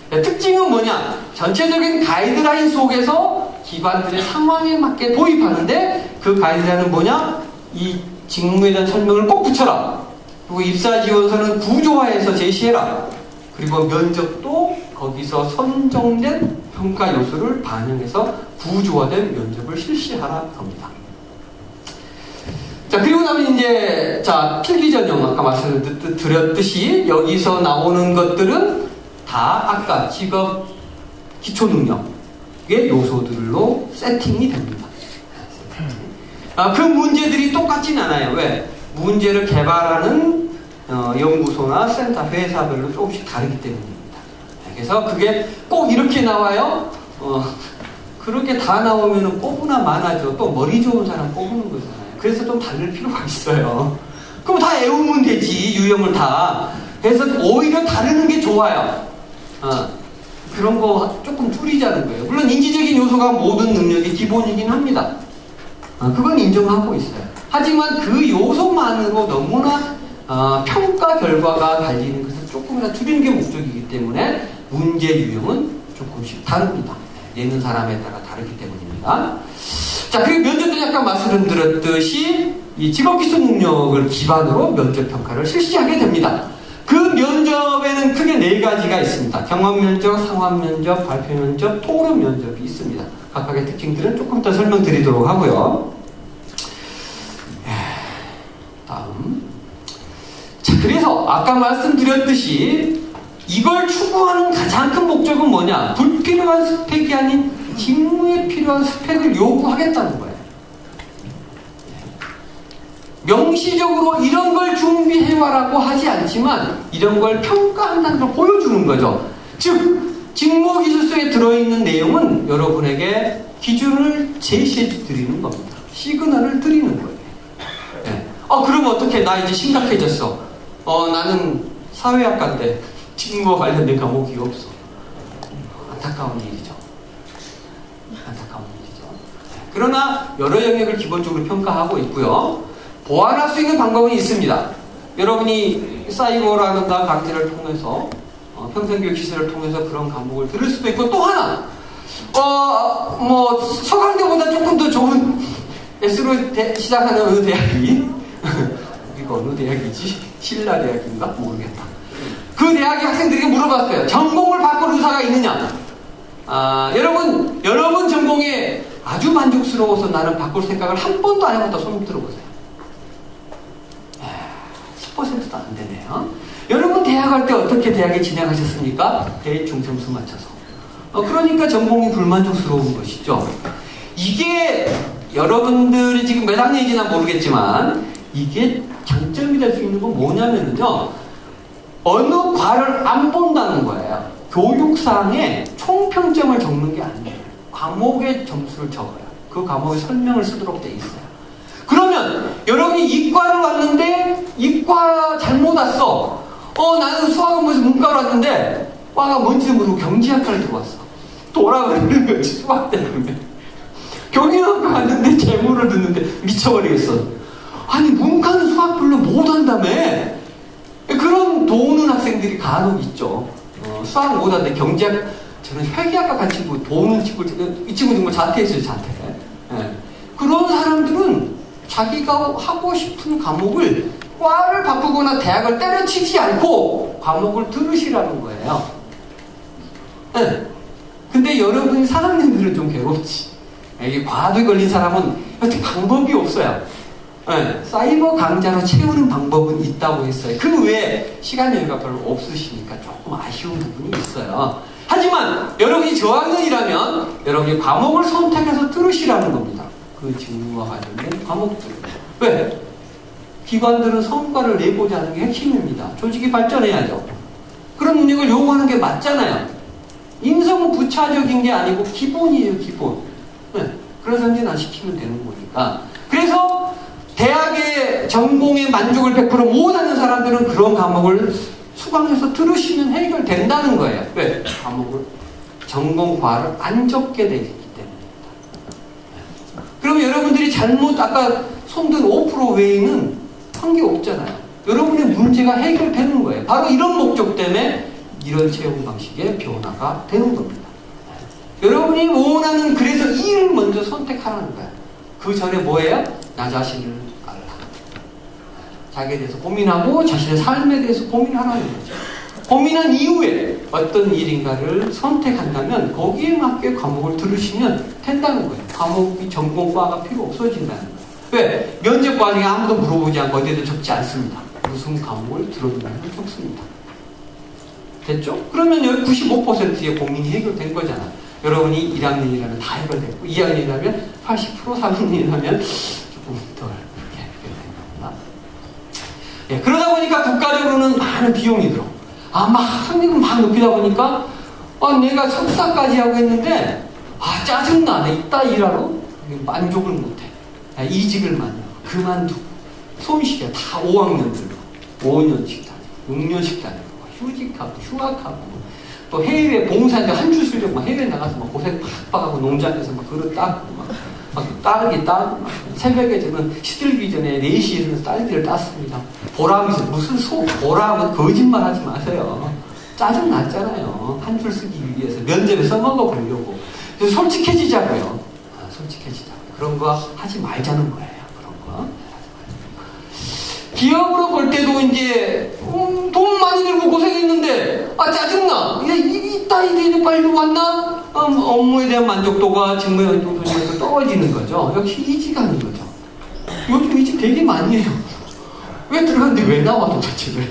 네, 특징은 뭐냐? 전체적인 가이드라인 속에서 기관들의 상황에 맞게 도입하는데 그 가이드라인은 뭐냐? 이 직무에 대한 설명을 꼭 붙여라. 그리고 입사지원서는 구조화해서 제시해라. 그리고 면접도 거기서 선정된 평가 요소를 반영해서 구조화된 면접을 실시하라 겁니다. 자, 그리고 나면 이제, 자, 필기전형, 아까 말씀드렸듯이 여기서 나오는 것들은 다 아까 직업 기초능력의 요소들로 세팅이 됩니다. 그 문제들이 똑같진 않아요. 왜? 문제를 개발하는 연구소나 센터, 회사별로 조금씩 다르기 때문입니다. 그래서 그게 꼭 이렇게 나와요? 그렇게 다 나오면 뽑으나 마나죠. 또 머리 좋은 사람 뽑는 거잖아요. 그래서 좀 다를 필요가 있어요. 그럼 다 외우면 되지, 유형을 다. 그래서 오히려 다르는 게 좋아요. 그런 거 조금 줄이자는 거예요. 물론 인지적인 요소가 모든 능력의 기본이긴 합니다. 그건 인정하고 있어요. 하지만 그 요소만으로 너무나 평가 결과가 달리는 것을 조금이나 줄이는 게 목적이기 때문에 문제 유형은 조금씩 다릅니다. 내는 사람에 따라 다르기 때문입니다. 자, 그리고 면접도 약간 말씀드렸듯이 이 직업기술 능력을 기반으로 면접평가를 실시하게 됩니다. 그 면접에는 크게 4가지가 있습니다. 경험 면접, 상황 면접, 발표 면접, 토론 면접이 있습니다. 각각의 특징들은 조금 더 설명드리도록 하고요. 다음. 자, 그래서 아까 말씀드렸듯이 이걸 추구하는 가장 큰 목적은 뭐냐? 불필요한 스펙이 아닌 직무에 필요한 스펙을 요구하겠다는 거예요. 명시적으로 이런 걸 준비해와라고 하지 않지만 이런 걸 평가한다는 걸 보여주는 거죠. 즉, 직무기술서에 들어있는 내용은 여러분에게 기준을 제시해 드리는 겁니다. 시그널을 드리는 거예요. 네. 그럼 어떻게? 나 이제 심각해졌어. 나는 사회학과인데 직무와 관련된 과목이 없어. 안타까운 일이죠. 그러나 여러 영역을 기본적으로 평가하고 있고요. 보완할 수 있는 방법은 있습니다. 여러분이 사이버라든가 강좌를 통해서 평생교육 시설을 통해서 그런 과목을 들을 수도 있고, 또 하나 서강대보다 조금 더 좋은 S로 시작하는 어느 대학이 여기가 어느 대학이지? 신라 대학인가? 모르겠다. 그 대학의 학생들에게 물어봤어요. 전공을 바꿀 의사가 있느냐? 여러분 전공에 아주 만족스러워서 나는 바꿀 생각을 한 번도 안 해봤다. 손 들어보세요. 10%도 안 되네요. 여러분 대학 갈 때 어떻게 대학에 진학하셨습니까? 대충 점수 맞춰서. 그러니까 전공이 불만족스러운 것이죠. 이게 여러분들이 지금 몇 학년인지는 모르겠지만 이게 장점이 될 수 있는 건 뭐냐면요, 어느 과를 안 본다는 거예요. 교육상에 총평점을 적는 게 아니에요. 과목의 점수를 적어요. 그 과목의 설명을 쓰도록 돼 있어요. 그러면 여러분이 이과를 왔는데 이과 잘못 왔어. 나는 수학은 문과로 왔는데 과가 뭔지 모르고 경제학과를 들어왔어. 돌아가는 거지, 수학 때문에. 경영학과 갔는데 재무를 듣는데 미쳐버리겠어. 아니 문과는 수학 별로 못한다며. 그런 도우는 학생들이 간혹 있죠. 수학 못하는데 경제학, 저는 회계학과 간 친구, 도우는 친구, 이 친구 정말 자퇴했어요, 자퇴. 네. 그런 사람들은 자기가 하고 싶은 과목을 과를 바꾸거나 대학을 때려치지 않고 과목을 들으시라는 거예요. 네. 근데 여러분 4학년들은 좀 괴롭지. 이게 과도에 걸린 사람은 여튼 방법이 없어요. 네. 사이버 강좌로 채우는 방법은 있다고 했어요. 그 외에 시간 여유가 별로 없으시니까 조금 아쉬운 부분이 있어요. 하지만 여러분이 저학년이라면 여러분이 과목을 선택해서 들으시라는 겁니다. 그 직무와 관련된 과목들. 왜? 기관들은 성과를 내고자 하는 게 핵심입니다. 조직이 발전해야죠. 그런 능력을 요구하는 게 맞잖아요. 인성은 부차적인 게 아니고 기본이에요, 기본. 네. 그래서 전진시키면 되는 거니까. 그래서 대학의 전공에 만족을 100% 못하는 사람들은 그런 과목을 수강해서 들으시면 해결된다는 거예요. 왜? 과목을, 전공과를 안 적게 되기 때문입니다. 그럼 여러분들이 잘못 아까 손든 5% 외에는 한 게 없잖아요. 여러분의 문제가 해결되는 거예요. 바로 이런 목적 때문에 이런 채용 방식의 변화가 되는 겁니다. 여러분이 원하는, 그래서 E를 먼저 선택하라는 거예요. 그 전에 뭐예요? 나 자신을 알라. 자기에 대해서 고민하고 자신의 삶에 대해서 고민하라는 거죠. 고민한 이후에 어떤 일인가를 선택한다면 거기에 맞게 과목을 들으시면 된다는 거예요. 과목이 전공과가 필요 없어진다는 거예요. 왜? 면접 과정에 아무도 물어보지 않고 어디에도 적지 않습니다. 무슨 과목을 들어주면 적습니다. 됐죠? 그러면 여기 95%의 고민이 해결된 거잖아요. 여러분이 1학년이라면 다 해결됐고 2학년이라면 80%, 3학년이라면 조금 덜 이렇게 해결된 겁니다. 예, 그러다 보니까 국가적으로는 많은 비용이 들어. 막 학생들은 막 높이다 보니까 내가 석사까지 하고 있는데 짜증나. 내 이따 일하러 만족을 못해. 이직을 그만두고 손실이야. 다 5학년들로 5년씩 다니고 6년씩 다니고 휴직하고 휴학하고 또 해외 봉사인데 한 주 실력 막 해외 나가서 막 고생 팍팍하고 농장에서 막 그릇 따고 막 따르기 따고 새벽에 저는 시들기 전에 4시에 일어나서 딸기를 땄습니다. 보람이 있어요. 무슨 보람은 거짓말 하지 마세요. 짜증 났잖아요. 한 줄 쓰기 위해서 면접에 써먹어 보려고. 그래서 솔직해지자고요. 솔직해지자고. 그런 거 하지 말자는 거예요. 그런 거. 기업으로 볼 때도 이제 돈 많이 들고 고생했는데 짜증나. 이 딸이 빨리 왔나? 업무에 대한 만족도가 직무의 만족도가 떨어지는 거죠. 역시 이직하는 거죠. 요즘 이직 되게 많이 해요. 왜 들어갔는데 왜 나와 도대체 왜?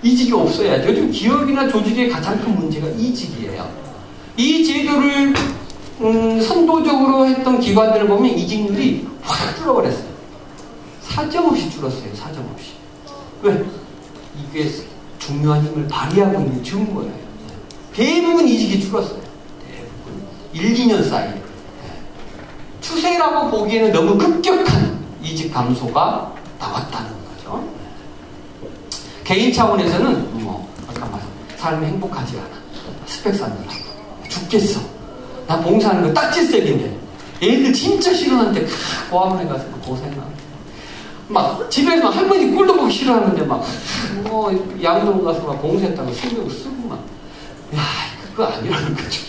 이직이 없어야죠. 요즘 기업이나 조직의 가장 큰 문제가 이직이에요. 이 제도를 선도적으로 했던 기관들을 보면 이직률이 확 줄어버렸어요. 사정없이 줄었어요. 사정없이. 왜? 이게 중요한 힘을 발휘하고 있는 증거예요. 대부분 이직이 줄었어요. 대부분 1, 2년 사이에. 추세라고 보기에는 너무 급격한 이직 감소가 나왔다는 거죠. 개인 차원에서는 아까 말한 삶이 행복하지 않아. 스펙 쌓느라고 죽겠어. 나 봉사하는 거 딱지색인데 애들 진짜 싫어하는데 고아원에 가서 고생하고 막 집에서 막 할머니 꼴도 보기 싫어하는데 막 양동 가서 막 봉사했다고 쓰고 막 야 그거 아니라는 거죠.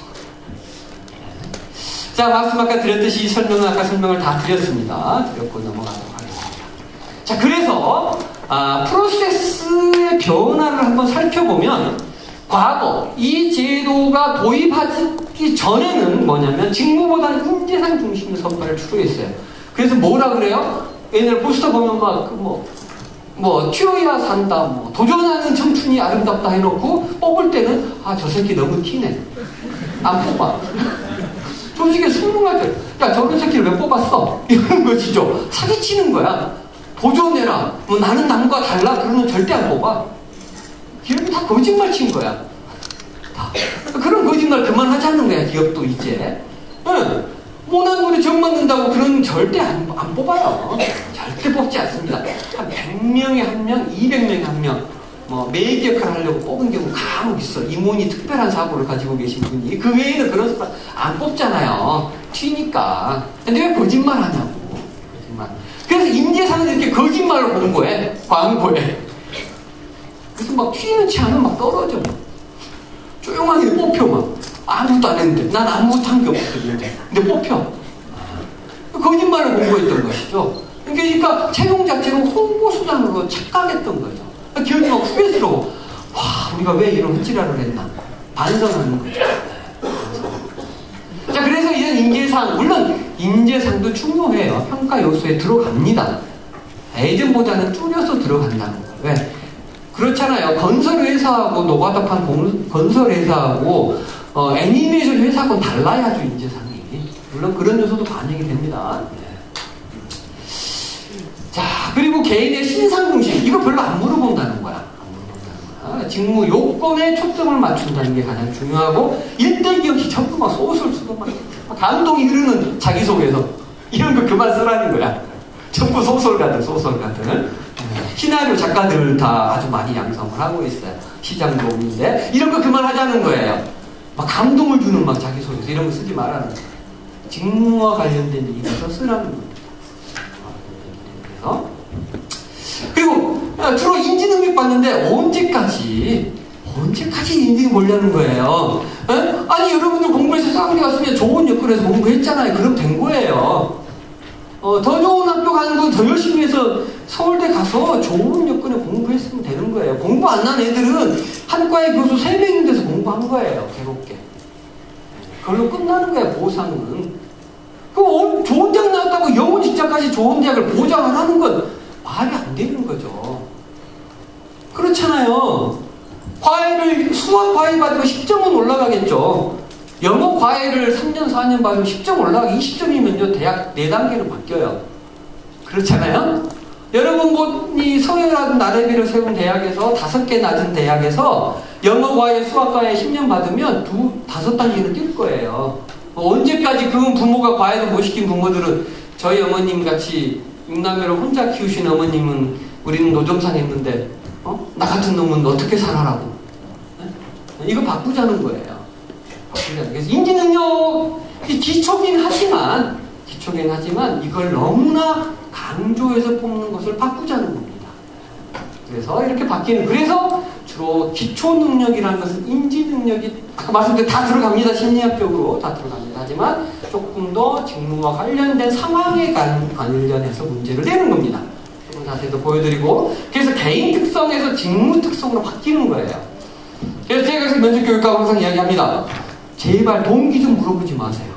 자, 말씀 아까 드렸듯이 이 아까 설명을 다 드렸습니다. 드렸고 넘어가도록 하겠습니다. 자, 그래서 프로세스의 변화를 한번 살펴보면 과거 이 제도가 도입하기 전에는 뭐냐면 직무보다는 인재상 중심의 선발을 추구했어요. 그래서 뭐라 그래요? 옛날 포스터 보면 막 튀어야 산다, 도전하는 청춘이 아름답다 해놓고 뽑을 때는 저 새끼 너무 티네. 안 뽑아. 솔직히 수능할 때, 야, 저런 새끼를 왜 뽑았어? 이러는 것이죠. 사기치는 거야. 도전해라. 나는 남과 달라. 그러면 절대 안 뽑아. 기업이 다 거짓말 친 거야. 다. 그런 거짓말 그만하자는 거야, 기업도 이제. 응. 모난 노래 정 맞는다고 그런 절대 안 뽑아요. 절대 뽑지 않습니다. 한 100명에 1명, 200명에 1명. 매기 역할을 하려고 뽑은 경우 간혹 있어. 이모니 특별한 사고를 가지고 계신 분이. 그 외에는 그런 사람 안 뽑잖아요. 튀니까. 근데 왜 거짓말 하냐고. 거짓말. 그래서 인재상은 이렇게 거짓말로 보는 거예요. 광고에. 그래서 막 튀는 치 않으면 막 떨어져. 조용하게 뽑혀 막. 아무것도 안 했는데. 난 아무것도 한 게 없었는데. 근데 뽑혀. 거짓말을 공부했던 것이죠. 그러니까 채용 자체는 홍보수단으로 착각했던 거죠. 기업이 막 후회스러워. 와, 우리가 왜 이런 헛지랄을 했나. 반성하는 거죠. 자, 그래서 이런 인재상, 물론 인재상도 중요해요. 평가 요소에 들어갑니다. 예전보다는 줄여서 들어간다는 거예요. 왜? 그렇잖아요. 건설회사하고 노가다판 건설회사하고 애니메이션 회사하고는 달라야죠, 인재상이. 물론 그런 요소도 반영이 됩니다. 자, 그리고 개인의 신상중심. 이거 별로 안 물어본다는 거야. 직무 요건에 초점을 맞춘다는 게 가장 중요하고, 일대기억이 전부 막 소설 쓰고 막 감동이 흐르는 자기소개서. 이런 거 그만 쓰라는 거야. 전부 소설가들. 시나리오 작가들 다 아주 많이 양성을 하고 있어요. 시장도 없는데. 이런 거 그만하자는 거예요. 막 감동을 주는 막 자기소개서. 이런 거 쓰지 말라는 거예요. 직무와 관련된 얘기부터 쓰라는 겁니다. 그리고 주로 인지능력 봤는데 언제까지 인지능력 보려는 거예요. 아니 여러분들 공부해서 사람들이 갔으면 좋은 여건에서 공부했잖아요. 그럼 된 거예요. 더 좋은 학교 가는 건 더 열심히 해서 서울대 가서 좋은 여건에 공부했으면 되는 거예요. 공부 안 난 애들은 한과의 교수 3명 있는 데서 공부한 거예요. 괴롭게. 그걸로 끝나는 거예요. 보상은. 좋은 대학 나왔다고 영어 직장까지 좋은 대학을 보장을 하는 건 말이 안 되는 거죠. 그렇잖아요. 수학 과외 받으면 10점은 올라가겠죠. 영어 과외를 3년, 4년 받으면 10점 올라가기 20점이면요, 대학 4단계로 바뀌어요. 그렇잖아요? 여러분이 서열하던 나래비를 세운 대학에서 5개 낮은 대학에서 영어 과외, 수학 과외 10년 받으면 5단계는 뛸 거예요. 언제까지 그 부모가 과외도 못 시킨 부모들은 저희 어머님 같이 6남매를 혼자 키우신 어머님은 우리는 노점상 했는데 나 같은 놈은 어떻게 살아라고. 이거 바꾸자는 거예요. 그래서 인지능력이 기초긴 하지만 이걸 너무나 강조해서 뽑는 것을 바꾸자는 겁니다. 그래서 이렇게 그래서 주로 기초능력이라는 것은 인지능력이 아까 말씀드린 다 들어갑니다. 심리학적으로 다 들어갑니다. 하지만 조금 더 직무와 관련된 상황에 관련해서 문제를 내는 겁니다. 조금 자세히 더 보여드리고, 그래서 개인 특성에서 직무 특성으로 바뀌는 거예요. 그래서 제가 면접교육과가 항상 이야기합니다. 제발 동기 좀 물어보지 마세요.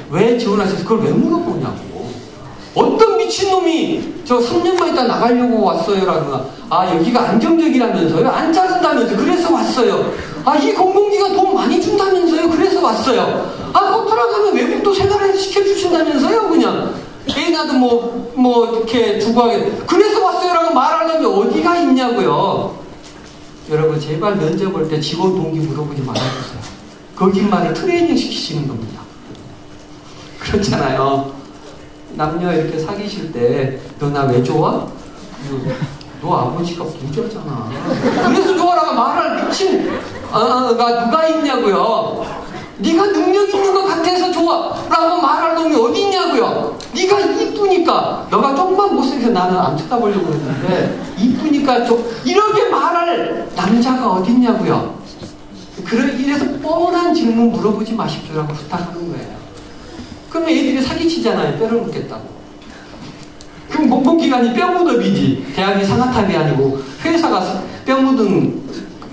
왜 지원하셔서 그걸 왜 물어보냐고. 어떤 미친놈이 저 3년만 있다 나가려고 왔어요라든가, 여기가 안정적이라면서요, 안 자른다면서 그래서 왔어요. 이 공공기관 돈 많이 준다면서요, 그래서 왔어요. 곧 들어가면 외국도 생활을 시켜주신다면서요. 그냥 애나도 이렇게 주고하게 그래서 왔어요라고 말하려면 어디가 있냐고요. 여러분 제발 면접 볼 때 직원 동기 물어보지 말아주세요. 거짓말을 트레이닝 시키시는 겁니다. 그렇잖아요. 남녀 이렇게 사귀실 때 너 나 왜 좋아? 너 아버지가 부자잖아. 그래서 좋아라고 말할 미친 가 누가 있냐고요. 네가 능력 있는 것 같아서 좋아 라고 말할 놈이 어디 있냐고요. 네가 이쁘니까. 너가 조금만 못생겨서 나는 안 쳐다보려고 했는데 이쁘니까 좀 이렇게 말할 남자가 어디 있냐고요. 이래서 뻔한 질문 물어보지 마십시오라고 부탁하는 거예요. 그러면 애들이 사기치잖아요. 뼈를 묻겠다고. 그럼 공공기관이 뼈무덤이지. 대학이 상아탑이 아니고 회사가 뼈묻은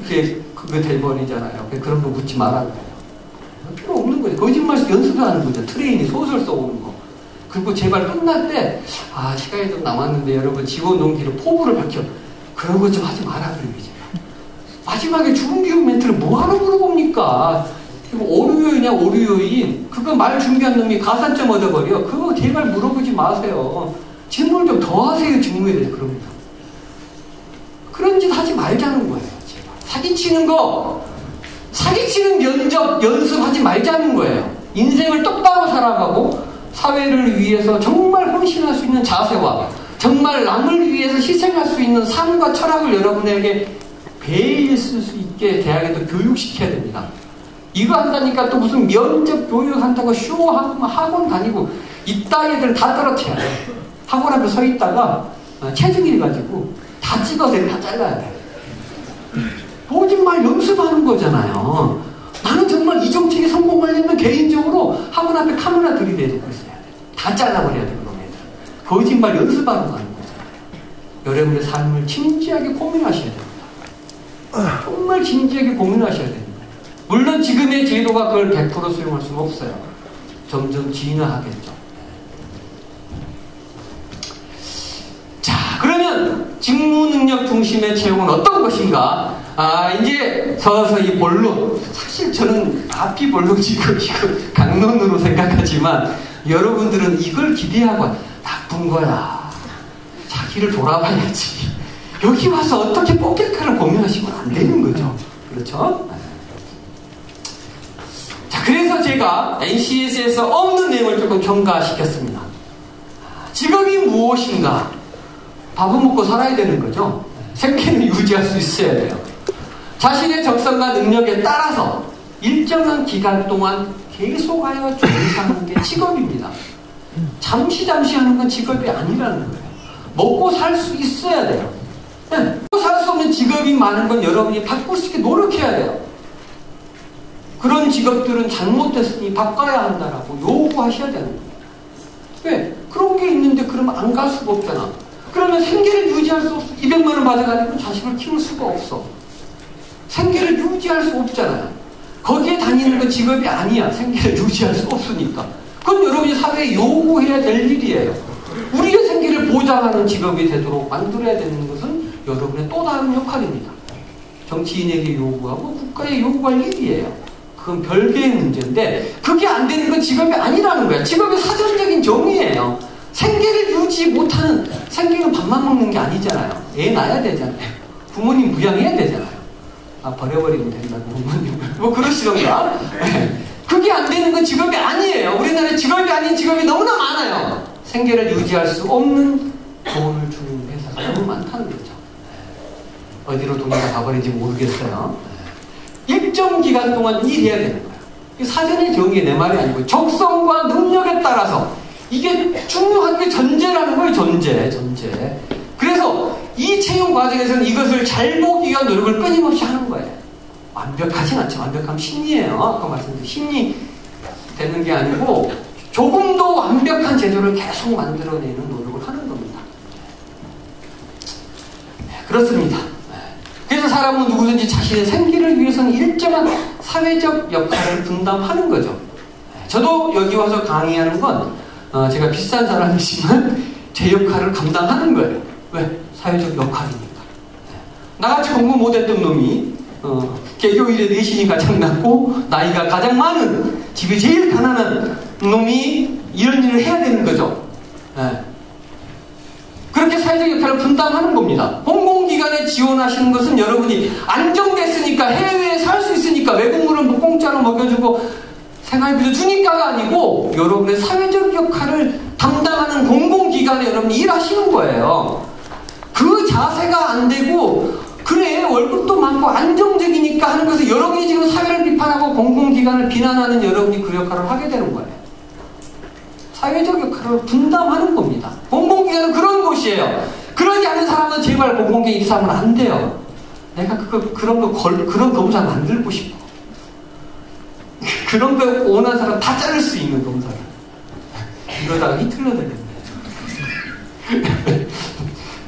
그게 돼버리잖아요. 그런 거 묻지 말라는 거예요. 필요 없는 거예요. 거짓말 연습하는 거죠. 트레이닝 소설 써오는 거. 그리고 제발 끝날 때 시간이 좀 남았는데 여러분 지원 동기로 포부를 밝혀. 그런 거 좀 하지 마라 그래요. 이제. 마지막에 준비용 멘트를 뭐하러 물어봅니까? 오류 요인이냐 오류 요인. 그거 말 준비한 놈이 가산점 얻어버려. 그거 제발 물어보지 마세요. 질문 좀 더 하세요. 직무에 대해서. 그럽니다. 그런 짓 하지 말자는 거예요. 제발. 사기치는 면접 연습하지 말자는 거예요. 인생을 똑바로 살아가고 사회를 위해서 정말 헌신할 수 있는 자세와 정말 남을 위해서 희생할 수 있는 삶과 철학을 여러분에게 배했을 수 있게 대학에도 교육시켜야 됩니다. 이거 한다니까 또 무슨 면접 교육한다고 쇼하고 학원 다니고 이따위 애들 다 떨어뜨려야 돼. 학원 앞에 서 있다가 체중일 가지고 다 찍어서 다 잘라야 돼. 거짓말 연습하는 거잖아요. 나는 정말 이 정책에 성공하려면 개인적으로 학원 앞에 카메라 들이대고 있어야 돼. 다 잘라버려야 돼. 그런 애들. 거짓말 연습하러 가는 거잖아요. 여러분의 삶을 진지하게 고민하셔야 됩니다. 정말 진지하게 고민하셔야 됩니다. 물론 지금의 제도가 그걸 100% 수용할 수는 없어요. 점점 진화하겠죠. 자, 그러면 직무 능력 중심의 채용은 어떤 것인가? 이제 서서히 본론. 사실 저는 앞이 본론이고 이거 강론으로 생각하지만 여러분들은 이걸 기대하고 나쁜 거야. 자기를 돌아봐야지. 여기 와서 어떻게 뽑힐까를 고민하시면 안 되는 거죠. 그렇죠? 자, 그래서 제가 NCS에서 없는 내용을 조금 경과시켰습니다. 직업이 무엇인가? 밥은 먹고 살아야 되는 거죠. 생계는 유지할 수 있어야 돼요. 자신의 적성과 능력에 따라서 일정한 기간 동안 계속하여 종사하는 게 직업입니다. 잠시 하는 건 직업이 아니라는 거예요. 먹고 살 수 있어야 돼요. 먹고 살 수 없는 직업이 많은 건 여러분이 바꿀 수 있게 노력해야 돼요. 그런 직업들은 잘못됐으니 바꿔야 한다라고 요구하셔야 되는 거예요. 왜? 그런 게 있는데 그러면 안 갈 수가 없잖아. 그러면 생계를 유지할 수 없어. 200만 원 받아가지고 자식을 키울 수가 없어. 생계를 유지할 수 없잖아요. 거기에 다니는 건 직업이 아니야. 생계를 유지할 수 없으니까. 그건 여러분이 사회에 요구해야 될 일이에요. 우리의 생계를 보장하는 직업이 되도록 만들어야 되는 것은 여러분의 또 다른 역할입니다. 정치인에게 요구하고 국가에 요구할 일이에요. 그건 별개의 문제인데 그게 안 되는 건 직업이 아니라는 거야. 직업이 사전적인 정의예요. 생계를 유지 못하는, 생계는 밥만 먹는 게 아니잖아요. 애 낳아야 되잖아요. 부모님 부양해야 되잖아요. 버려버리면 된다고 부모님 뭐 그러시던가. 그게 안 되는 건 직업이 아니에요. 우리나라에 직업이 아닌 직업이 너무나 많아요. 생계를 유지할 수 없는 돈을 주는 회사가 너무 많다는 거죠. 어디로 돈이 다 가버린지 모르겠어요. 일정 기간 동안 일해야 되는 거예요. 사전의 정의가 내 말이 아니고 적성과 능력에 따라서 이게 중요한 게 전제라는 거예요. 전제. 그래서 이 채용 과정에서는 이것을 잘 보기 위한 노력을 끊임없이 하는 거예요. 완벽하진 않죠. 완벽하면 심리예요. 아까 말씀드린 심리 되는 게 아니고 조금 더 완벽한 제도를 계속 만들어내는 노력을 하는 겁니다. 그렇습니다. 그래서 사람은 누구든지 자신의 생기를 위해서는 일정한 사회적 역할을 분담하는 거죠. 저도 여기 와서 강의하는 건 제가 비싼 사람이지만 제 역할을 감당하는 거예요. 왜? 사회적 역할이니까. 나같이 공부 못했던 놈이 개교일에 내신이 가장 낮고 나이가 가장 많은 집이 제일 가난한 놈이 이런 일을 해야 되는 거죠. 그렇게 사회적 역할을 분담하는 겁니다. 공공기관에 지원하시는 것은 여러분이 안정됐으니까 해외에 살 수 있으니까 외국물은 뭐 공짜로 먹여주고 생활비도 주니까가 아니고 여러분의 사회적 역할을 담당하는 공공기관에 여러분이 일하시는 거예요. 그 자세가 안 되고 그래 월급도 많고 안정적이니까 하는 것을 여러분이 지금 사회를 비판하고 공공기관을 비난하는 여러분이 그 역할을 하게 되는 거예요. 사회적 역할을 분담하는 겁니다. 공공기관은 그런 곳이에요. 그러지 않은 사람은 제발 공공기관 입사하면 안 돼요. 내가 그런 검사 만들고 싶어. 그런 거 원하는 사람 다 자를 수 있는 검사를. 이러다가 히틀러 되겠네.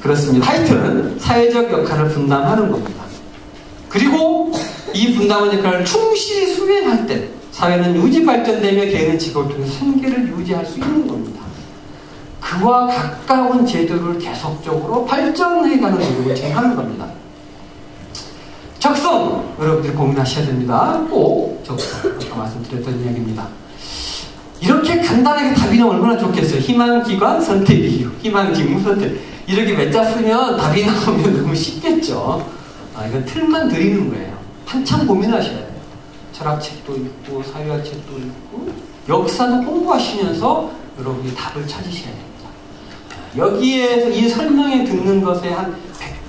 그렇습니다. 하여튼 사회적 역할을 분담하는 겁니다. 그리고 이 분담한 역할을 충실히 수행할 때 사회는 유지 발전되며 개인은 직업을 통해서 생계를 유지할 수 있는 겁니다. 그와 가까운 제도를 계속적으로 발전해가는 노력을 진행하는 겁니다. 적성! 여러분들이 고민하셔야 됩니다. 꼭 적성. 아까 말씀드렸던 이야기입니다. 이렇게 간단하게 답이 나오면 얼마나 좋겠어요. 희망기관 선택 이유, 희망직무 선택. 이렇게 몇 자 쓰면 답이 나오면 너무 쉽겠죠. 이건 틀만 드리는 거예요. 한참 고민하셔야 돼요. 철학책도 있고 사회학 책도 있고 역사도 공부하시면서 여러분이 답을 찾으셔야 됩니다. 여기에서 이 설명에 듣는 것에 한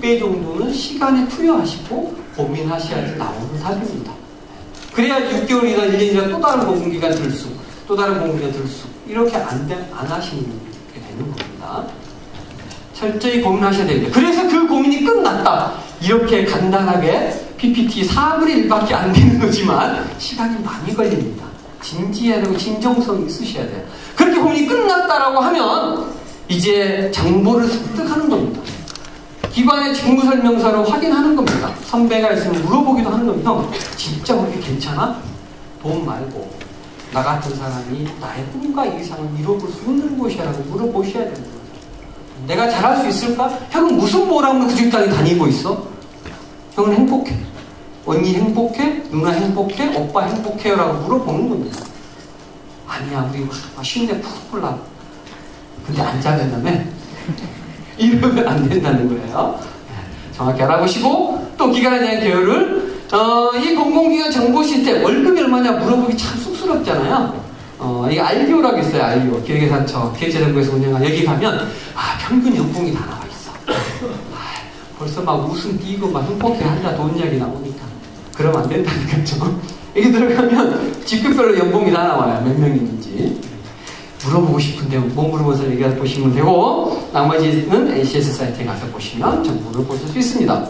100배 정도는 시간에 투여하시고 고민하셔야지 나오는 답입니다. 그래야 6개월이나 1년이나 또 다른 공공기관 들수, 또 다른 공공기관 들수 이렇게 안 하시는 게 되는 겁니다. 철저히 고민하셔야 됩니다. 그래서 그 고민이 끝났다. 이렇게 간단하게 PPT 4분의 1밖에 안 되는 거지만 시간이 많이 걸립니다. 진지해야 되고 진정성이 있으셔야 돼요. 그렇게 고민이 끝났다라고 하면 이제 정보를 습득하는 겁니다. 기관의 직무설명서를 확인하는 겁니다. 선배가 있으면 물어보기도 하는 겁니다. 형, 진짜 그렇게 괜찮아? 돈 말고 나 같은 사람이 나의 꿈과 이상을 이뤄볼 수 있는 곳이라고 물어보셔야 되는 거예요. 내가 잘할 수 있을까? 형은 무슨 뭐라고 그 직장에 다니고 있어? 형은 행복해. 언니 행복해? 누나 행복해? 오빠 행복해요? 라고 물어보는 겁니다. 아니야, 우리 쉰데 푹 폴라. 근데 안 자된다며? 이러면 안 된다는 거예요. 정확히 알아보시고, 또 기관에 대한 개요를, 이 공공기관 정보 시스템, 월급이 얼마냐 물어보기 참 쑥스럽잖아요. 이게 알교라고 있어요, 알교. 기획예산처, 기획재정부에서 운영하는. 여기 가면, 평균 연봉이 다 나와 있어. 벌써 막 웃음 띄고 막 행복해 한다 돈 이야기 나오니까. 그러면 안 된다니까요. 여기 들어가면 직급별로 연봉이 다 나와요. 몇 명인지. 물어보고 싶은데 못 물어봐서 얘기해 보시면 되고, 나머지는 ACS 사이트에 가서 보시면 정보를 보실 수 있습니다.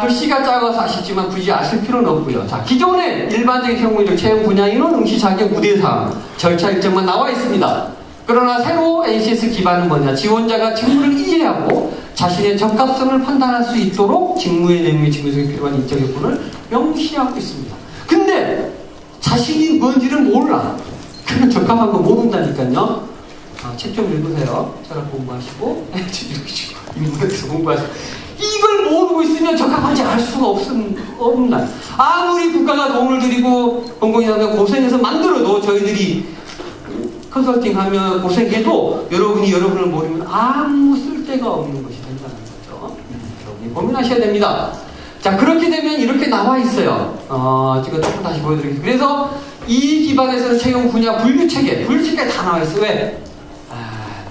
글씨가 작아서 아쉽지만 굳이 아실 필요는 없고요. 자, 기존의 일반적인 경우의 채용 분야 인원, 응시 자격, 우대사항, 절차 일정만 나와 있습니다. 그러나 새로 ACS 기반은 뭐냐? 지원자가 직무를 이해하고 자신의 적합성을 판단할 수 있도록 직무의 내용이 직무 속에 필요한 인적 요건을 명시하고 있습니다. 근데 자신이 뭔지를 몰라. 그러면 적합한 거 모른다니까요. 책 좀 읽으세요. 철학 공부하시고, 책 읽으시고, 인문학에서 공부하시고. 이걸 모르고 있으면 적합한지 알 수가 없나. 아무리 국가가 돈을 들이고 공공기관이 고생해서 만들어도 저희들이 컨설팅하면 고생해도 여러분을 모르면 아무 쓸데가 없는 것이 된다는 거죠. 여러분이 고민하셔야 됩니다. 자, 그렇게 되면 이렇게 나와 있어요. 지금 조금 다시 보여드리겠습니다. 그래서 이 기반에서는 채용 분야 분류체계 다 나와 있어요. 왜?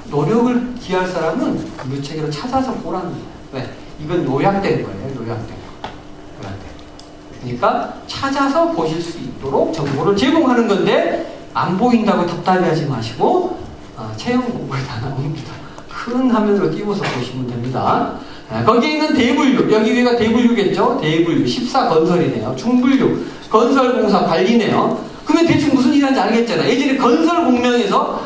노력을 기할 사람은 분류체계를 찾아서 보라는 거예요. 왜? 이건 요약된 거예요. 요약된 거. 그러니까 찾아서 보실 수 있도록 정보를 제공하는 건데 안 보인다고 답답해하지 마시고 채용 공부에 다 나옵니다. 큰 화면으로 띄워서 보시면 됩니다. 거기에 있는 대분류, 여기 위가 대분류겠죠? 대분류, 14건설이네요. 중분류, 건설공사 관리네요. 그러면 대충 무슨 일이 하는지 알겠잖아요. 예전에 건설공명에서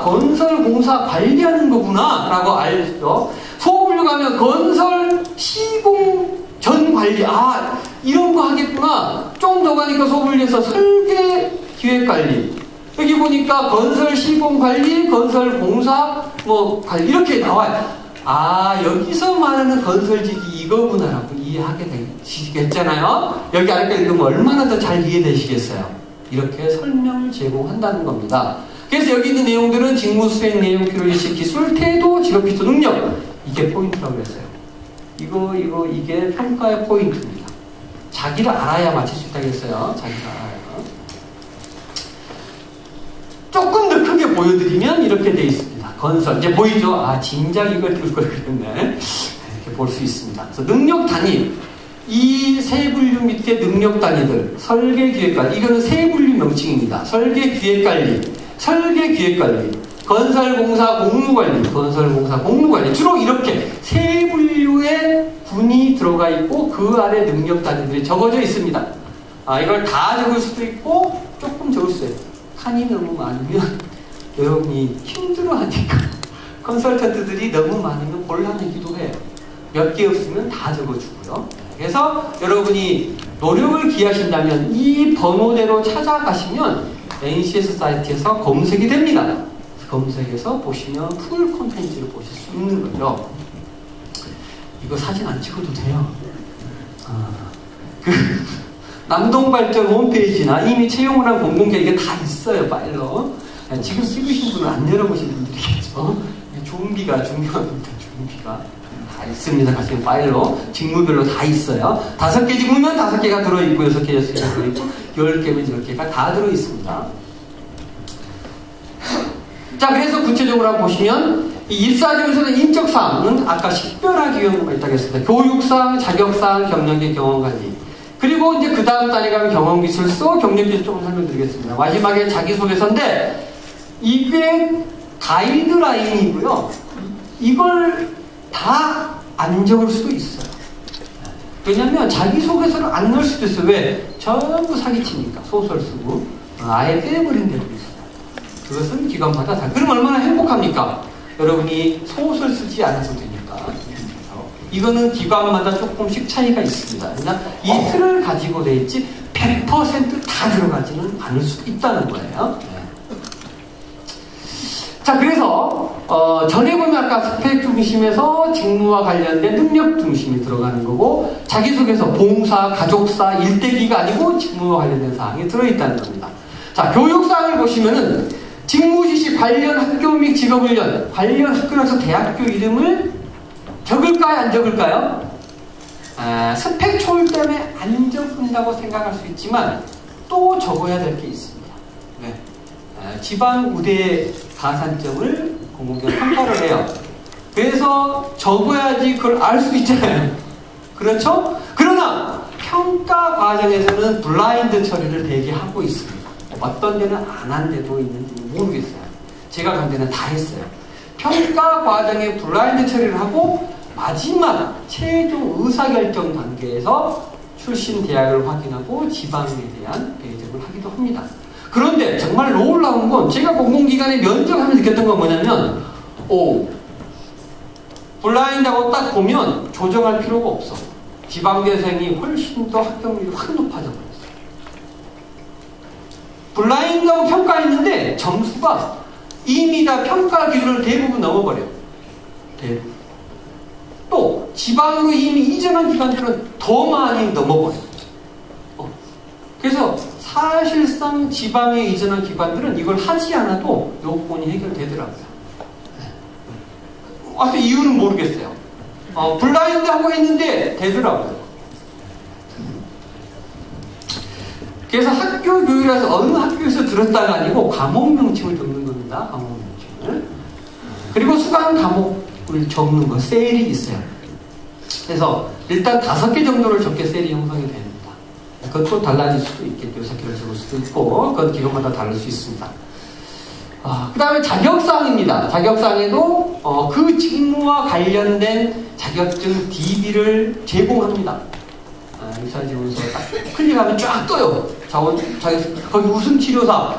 건설공사 관리하는 거구나 라고 알죠. 소분류 가면 건설 시공 전 관리, 이런 거 하겠구나. 좀 더 가니까 소분류에서 설계 기획 관리. 여기 보니까 건설 시공 관리, 건설 공사 관리 이렇게 나와요. 여기서 말하는 건설직이 이거구나라고 이해하게 되시겠잖아요. 여기 아래까지 읽으면 얼마나 더 잘 이해되시겠어요. 이렇게 설명을 제공한다는 겁니다. 그래서 여기 있는 내용들은 직무 수행 내용, 필요의식, 기술, 태도, 직업 기초 능력. 이게 포인트라고 했어요. 이게 평가의 포인트입니다. 자기를 알아야 맞힐 수 있다고 했어요. 자기를 알아야. 조금 더 크게 보여드리면 이렇게 되어 있습니다. 건설. 이제 보이죠? 진작 이걸 띄울 걸 그랬네. 이렇게 볼 수 있습니다. 그래서 능력 단위. 이 세 분류 밑에 능력 단위들, 설계기획관리, 이거는 세 분류 명칭입니다. 설계기획관리, 설계기획관리, 건설공사 공무관리, 건설공사 공무관리, 주로 이렇게 세 분류의 군이 들어가 있고 그 아래 능력 단위들이 적어져 있습니다. 이걸 다 적을 수도 있고 조금 적을 수도 있어요. 칸이 너무 많으면 여러분이 힘들어하니까 컨설턴트들이 너무 많으면 곤란하기도 해요. 몇 개 없으면 다 적어주고요. 그래서 여러분이 노력을 기하신다면 이 번호대로 찾아가시면 NCS 사이트에서 검색이 됩니다. 검색해서 보시면 풀 콘텐츠를 보실 수 있는 거죠. 이거 사진 안 찍어도 돼요. 남동발전 홈페이지나 이미 채용을 한 공공기관 이게 다 있어요, 파일로. 지금 쓰신 분은 안 열어보신 분들이겠죠. 준비가 중요합니다, 준비가. 다 있습니다, 가시는 파일로. 직무별로 다 있어요. 5개 직무면 5개가 들어있고, 6개, 6개가 들어있고, 10개면 10개가 다 들어있습니다. 자, 그래서 구체적으로 한번 보시면, 이 입사지원서는 인적사항은 아까 식별하기 위한 있다고 했습니다. 교육사항, 자격사항, 경력의 경험관리. 그리고 이제 그 다음 단에 가면 경험기술서, 경력기술 조금 설명드리겠습니다. 마지막에 자기소개서인데, 이게 가이드라인이고요. 이걸 다 안 적을 수도 있어요. 왜냐면 자기소개서를 안 넣을 수도 있어요. 왜? 전부 사기치니까. 소설 쓰고. 아예 빼버린 데도 있어요. 그것은 기관마다 다. 그럼 얼마나 행복합니까? 여러분이 소설 쓰지 않아도 되니까. 이거는 기관마다 조금씩 차이가 있습니다. 그냥 이 틀을 가지고 돼 있지 100% 다 들어가지는 않을 수 있다는 거예요. 자, 그래서 전에 보면 아까 스펙 중심에서 직무와 관련된 능력 중심이 들어가는 거고, 자기소개서, 봉사, 가족사, 일대기가 아니고 직무와 관련된 사항이 들어있다는 겁니다. 자, 교육사항을 보시면은 직무지시 관련 학교 및 직업훈련, 관련 학교라서 대학교 이름을 적을까요? 안 적을까요? 스펙 초월 때문에 안 적는다고 생각할 수 있지만 또 적어야 될 게 있습니다. 네. 지방 우대 가산점을 공공기관 평가를 해요. 그래서 적어야지 그걸 알 수 있잖아요. 그렇죠? 그러나 평가 과정에서는 블라인드 처리를 대개 하고 있습니다. 어떤 데는 안 한 데도 있는지 모르겠어요. 제가 간 데는 다 했어요. 평가 과정에 블라인드 처리를 하고 마지막 최종 의사결정 단계에서 출신 대학을 확인하고 지방에 대한 배정을 하기도 합니다. 그런데 정말 놀라운 건 제가 공공기관에 면접하면서 느꼈던 건 뭐냐면 블라인드하고 딱 보면 조정할 필요가 없어. 지방대생이 훨씬 더 합격률이 확 높아져 버렸어요. 블라인드하고 평가했는데 점수가 이미 다 평가 기준을 대부분 넘어버려요. 대부분. 또 지방으로 이미 이전한 기관들은 더 많이 넘어버려요. 그래서 사실상 지방에 이전한 기관들은 이걸 하지 않아도 요건이 해결되더라고요. 하여튼 이유는 모르겠어요. 블라인드 하고 했는데 되더라고요. 그래서 학교 교육이라서 어느 학교에서 들었다가 아니고 과목 명칭을 적는 겁니다. 과목 명칭을. 그리고 수강 과목을 적는 거, 셀이 있어요. 그래서 일단 5개 정도를 적게 셀이 형성이 됩니다. 그것도 달라질 수도 있겠죠. 6개를 적을 수도 있고, 그건 기관마다 다를 수 있습니다. 그 다음에 자격사항입니다. 자격사항에도 그 직무와 관련된 자격증 DB를 제공합니다. 의사지원서 딱 클릭하면 쫙 떠요. 거기 웃음치료사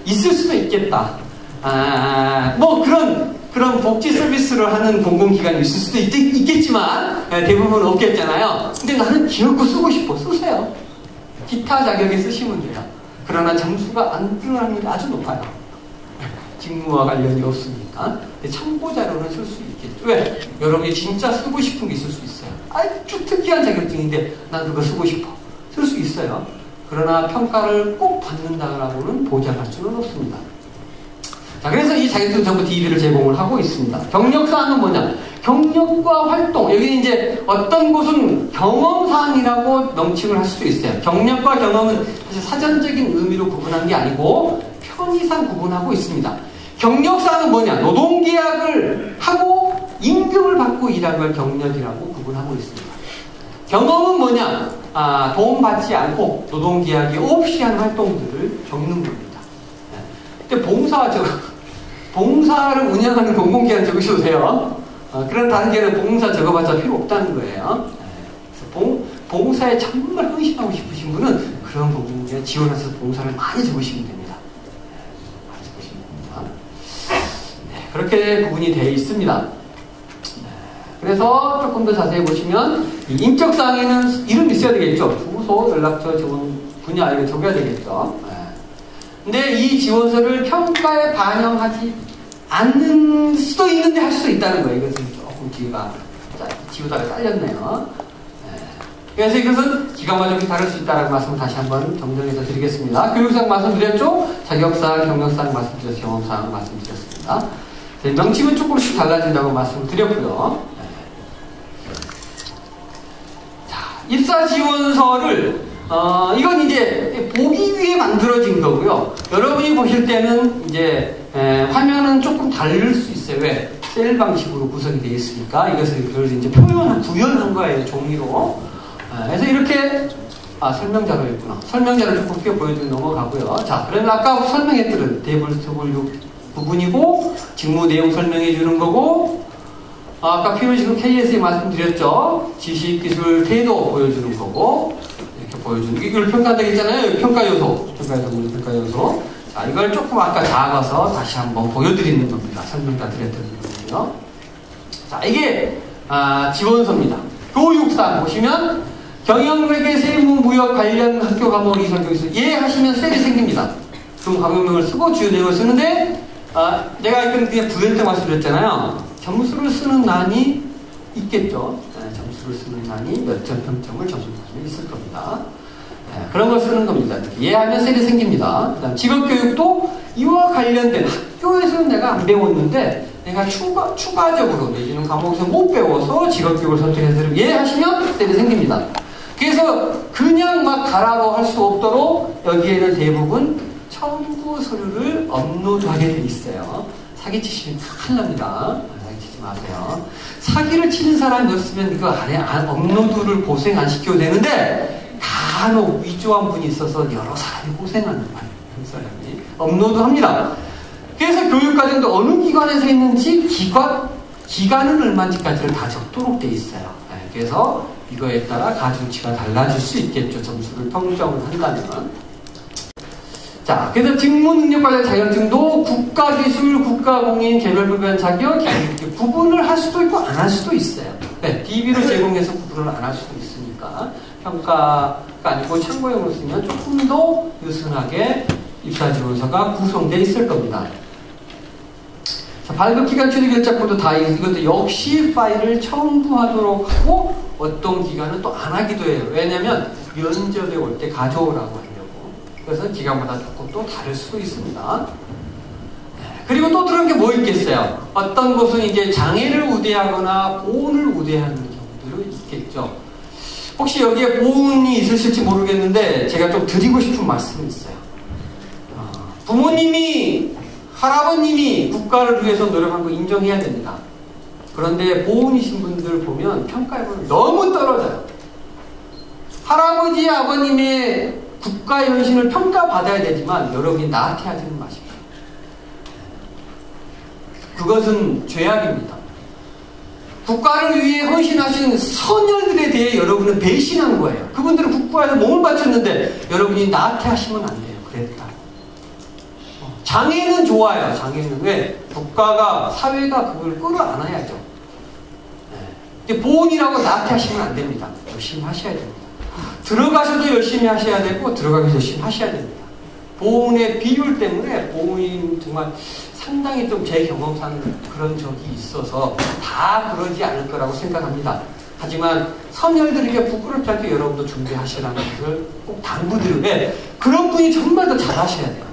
있을 수도 있겠다. 뭐 그런 복지 서비스를 하는 공공기관이 있을 수도 있겠지만 대부분 없겠잖아요. 근데 나는 기억고 쓰고 싶어. 쓰세요. 기타 자격에 쓰시면 돼요. 그러나 점수가 안 들어가는 게 아주 높아요. 직무와 관련이 없으니까. 근데 참고 자료는 쓸 수 있겠죠. 왜? 여러분이 진짜 쓰고 싶은 게 있을 수 있어요. 아주 특이한 자격증인데 난 그거 쓰고 싶어. 쓸 수 있어요. 그러나 평가를 꼭 받는다라고는 보장할 수는 없습니다. 자, 그래서 이 자격증 정보 DB를 제공을 하고 있습니다. 경력사항은 뭐냐? 경력과 활동. 여기는 이제 어떤 곳은 경험사항이라고 명칭을 할 수도 있어요. 경력과 경험은 사실 사전적인 의미로 구분한 게 아니고 편의상 구분하고 있습니다. 경력사항은 뭐냐? 노동계약을 하고 임금을 받고 하고 일한 걸 경력이라고 구분하고 있습니다. 경험은 뭐냐? 도움받지 않고 노동계약이 없이 한 활동들을 겪는 겁니다. 근데 봉사를 운영하는 공공기관 적으셔도 돼요. 그런 단계는 봉사 적어봤자 필요 없다는 거예요. 그래서 봉사에 정말 헌신하고 싶으신 분은 그런 부분에 지원해서 봉사를 많이 적으시면 됩니다. 많이 적으시면 됩니다. 그렇게 구분이 되어 있습니다. 그래서 조금 더 자세히 보시면 인적사항에는 이름이 있어야 되겠죠. 주소, 연락처, 지원 분야 이거 적어야 되겠죠. 근데 이 지원서를 평가에 반영하지 않는 수도 있는데 할 수도 있다는 거예요. 이것은 조금 지우다가 잘렸네요. 그래서 이것은 기관마다 좀 다를 수 있다는 말씀을 다시 한번 정정해서 드리겠습니다. 교육상 말씀드렸죠? 자격사항, 경력사항 말씀드렸죠? 경험사항 말씀드렸습니다. 명칭은 조금씩 달라진다고 말씀을 드렸고요. 자, 입사지원서를 이건 이제 보기 위해 만들어진 거고요. 여러분이 보실 때는 이제 화면은 조금 다를 수 있어요. 왜? 셀 방식으로 구성이 되어 있으니까 이것을 이제 구현한 거예요. 종이로. 그래서 이렇게 설명자로 있구나. 설명자를 조금 크게 보여드리고 넘어가고요. 자, 그러면 아까 설명했던 대불스토블 부분이고 직무 내용 설명해 주는 거고 아까 필요식은 KS에 말씀드렸죠. 지식, 기술, 태도 보여주는 거고 이렇게 보여주는 게 이걸 평가되겠잖아요. 평가 요소. 자, 이걸 조금 아까 작아서 다시 한번 보여드리는 겁니다. 설명자 드렸던 거고요. 자, 이게 지원서입니다. 교육상 보시면 경영회계, 세무, 무역 관련 학교 과목이 설정이 있어요. 예 하시면 셀이 생깁니다. 그럼 과목명을 쓰고 주요 내용을 쓰는데 내가 그냥 부연 때 말씀드렸잖아요. 점수를 쓰는 난이 있겠죠. 점수를 쓰는 난이 몇 점 평점을 점수를 있을 겁니다. 그런 걸 쓰는 겁니다. 예 하면 셀이 생깁니다. 그다음 직업교육도 이와 관련된 학교에서는 내가 안 배웠는데 내가 추가적으로 내지는 과목에서 못 배워서 직업교육을 선택해서 예 하시면 셀이 생깁니다. 그래서 그냥 막 가라로 할 수 없도록 여기에는 대부분 첨부 서류를 업로드하게 돼 있어요. 사기치시면 큰일 납니다. 사기치지 마세요. 사기를 치는 사람이 없으면 이거 안에 업로드를 고생 안 시켜도 되는데 간혹 위조한 분이 있어서 여러 사람이 고생하는 거예요. 그 사람이 업로드합니다. 그래서 교육과정도 어느 기관에서 했는지 기간은 얼마인지까지를 다 적도록 돼 있어요. 그래서 이거에 따라 가중치가 달라질 수 있겠죠. 점수를 평점을 한다면. 자, 그래서 직무능력관련 자격증도 국가기술, 국가공인, 개별불변 자격, 이렇게 구분을 할 수도 있고 안 할 수도 있어요. 네, DB로 제공해서 구분을 안 할 수도 있으니까 평가가 아니고 참고용으로 쓰면 조금 더 느슨하게 입사지원서가 구성되어 있을 겁니다. 자, 발급기간 최저결자코드 다 이것도 역시 파일을 첨부하도록 하고 어떤 기간은 또 안 하기도 해요. 왜냐하면 면접에 올 때 가져오라고 하려고. 그래서 기간마다 조금 또 다를 수도 있습니다. 그리고 또 그런 게 뭐 있겠어요? 어떤 곳은 이제 장애를 우대하거나 보훈을 우대하는 경우도 있겠죠. 혹시 여기에 보훈이 있으실지 모르겠는데 제가 좀 드리고 싶은 말씀이 있어요. 부모님이 할아버님이 국가를 위해서 노력한 거 인정해야 됩니다. 그런데 보훈이신 분들 보면 평가해 보면 너무 떨어져요. 할아버지, 아버님의 국가 연신을 평가받아야 되지만 여러분이 나태하지는 마십시오. 그것은 죄악입니다. 국가를 위해 헌신하신 선열들에 대해 여러분은 배신한 거예요. 그분들은 국가에서 몸을 바쳤는데 여러분이 나태하시면 안 돼요. 그랬다. 장애는 좋아요. 장애는 왜? 국가가, 사회가 그걸 끌어안아야죠. 네. 보훈이라고 나태하시면 안 됩니다. 열심히 하셔야 됩니다. 들어가셔도 열심히 하셔야 되고 들어가기도 열심히 하셔야 됩니다. 보훈의 비율 때문에 보훈이 정말 상당히 좀 제 경험상 그런 적이 있어서 다 그러지 않을 거라고 생각합니다. 하지만 선열들에게 부끄럽지 않게 여러분도 준비하시라는 것을 꼭 당부드리고 그런 분이 정말 더 잘하셔야 돼요.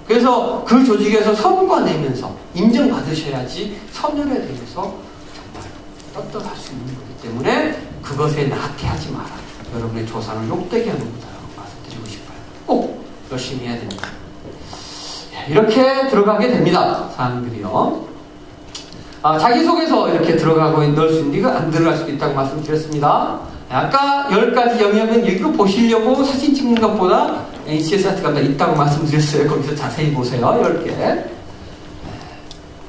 그래서 그 조직에서 성과 내면서 인정받으셔야지 선열에 대해서 정말 떳떳할 수 있는 거기 때문에 그것에 나태하지 마라. 여러분의 조상을 욕되게 하는 거다라고 말씀드리고 싶어요. 꼭 열심히 해야 됩니다. 이렇게 들어가게 됩니다. 사람들이요. 자기소개서 이렇게 들어가고 넣을 수 있는데 이거 안 들어갈 수도 있다고 말씀드렸습니다. 아까 10가지 영역은 이거 보시려고 사진 찍는 것보다 HSRT가 더 있다고 말씀드렸어요. 거기서 자세히 보세요. 10개.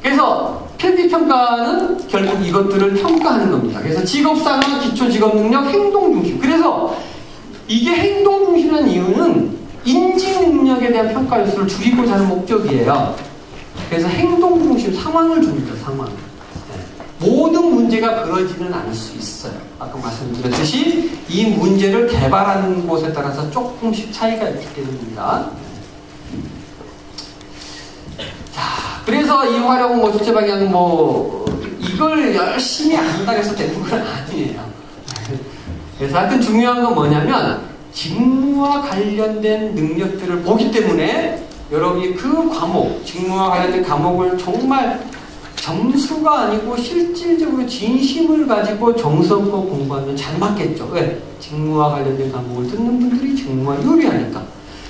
그래서 필기평가는 결국 이것들을 평가하는 겁니다. 그래서 직업상황, 기초직업능력, 행동중심. 그래서 이게 행동중심이라는 이유는 인지능력에 대한 평가 요소를 줄이고자 하는 목적이에요. 그래서 행동중심 상황을 줍니다. 상황. 모든 문제가 그러지는 않을 수 있어요. 아까 말씀드렸듯이 이 문제를 개발하는 곳에 따라서 조금씩 차이가 있기 때문입니다. 자, 그래서 이 활용 실제 방향 이걸 열심히 안다고 해서 되는 건 아니에요. 그래서 하여튼 중요한 건 뭐냐면 직무와 관련된 능력들을 보기 때문에 여러분이 그 과목, 직무와 관련된 과목을 정말 점수가 아니고 실질적으로 진심을 가지고 정성껏 공부하면 잘 맞겠죠. 왜? 직무와 관련된 과목을 듣는 분들이 직무가 유리하니까.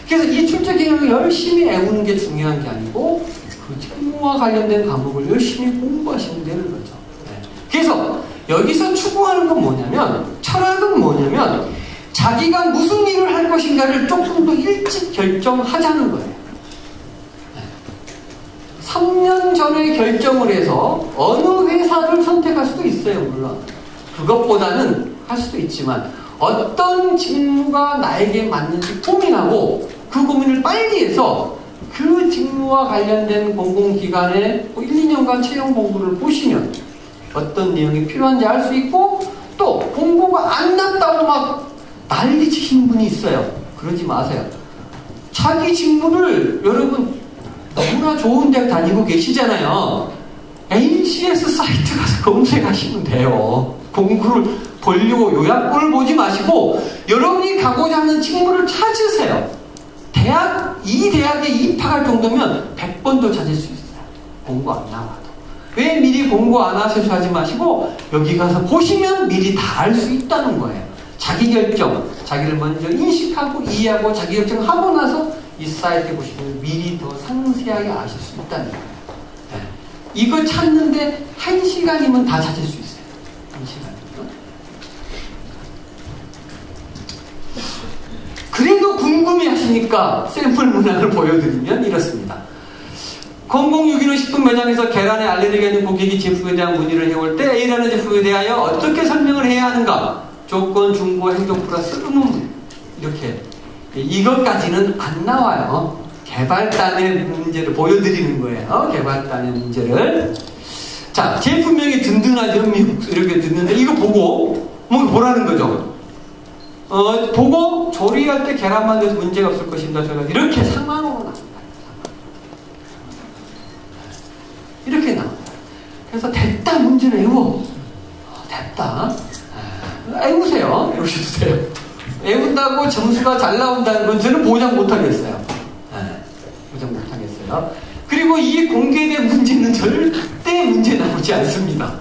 그래서 이 출제 기능을 열심히 애우는 게 중요한 게 아니고 그 직무와 관련된 과목을 열심히 공부하시면 되는 거죠. 그래서 여기서 추구하는 건 뭐냐면, 철학은 뭐냐면 자기가 무슨 일을 할 것인가를 조금 더 일찍 결정하자는 거예요. 3년 전에 결정을 해서 어느 회사를 선택할 수도 있어요. 물론 그것보다는 할 수도 있지만 어떤 직무가 나에게 맞는지 고민하고 그 고민을 빨리 해서 그 직무와 관련된 공공기관에 1, 2년간 채용 공고를 보시면 어떤 내용이 필요한지 알 수 있고, 또 공고가 안 났다고 막 난리 치시는 분이 있어요. 그러지 마세요. 자기 직무를 여러분 너무나 좋은 대학 다니고 계시잖아요. NCS 사이트 가서 검색하시면 돼요. 공부를 보려고 요약본을 보지 마시고 여러분이 가고자 하는 직무를 찾으세요. 이 대학에 입학할 정도면 100번도 찾을 수 있어요. 공부 안 나와도. 왜 미리 공부 안 하셔서 하지 마시고 여기 가서 보시면 미리 다 알 수 있다는 거예요. 자기결정, 자기를 먼저 인식하고 이해하고 자기결정하고 나서 이 사이트에 보시면 미리 더 상세하게 아실 수 있다는 거예요. 이거 찾는데 1시간이면 다 찾을 수 있어요. 1시간이면. 그래도 궁금해 하시니까 샘플 문항을 보여드리면 이렇습니다. 0061호 식품 매장에서 계란에 알레르기가 있는 고객이 제품에 대한 문의를 해올 때 A라는 제품에 대하여 어떻게 설명을 해야 하는가? 조건, 중고, 행동 플러스 의문. 이렇게. 이것까지는 안 나와요. 개발단의 문제를 보여드리는 거예요. 개발단의 문제를. 자, 제품명이 든든하죠. 이렇게 듣는데 이거 보고 뭐라는 거죠? 보고 조리할 때 계란 만들어서 문제가 없을 것입니다. 저는 이렇게 상황으로 나옵니다. 이렇게 나옵니다. 그래서 됐다 문제는 외워. 됐다. 외우세요. 외우셔도 돼요. 외운다고 점수가 잘 나온다는 건 저는 보장 못하겠어요. 보장 못하겠어요. 그리고 이 공개된 문제는 절대 문제 나오지 않습니다.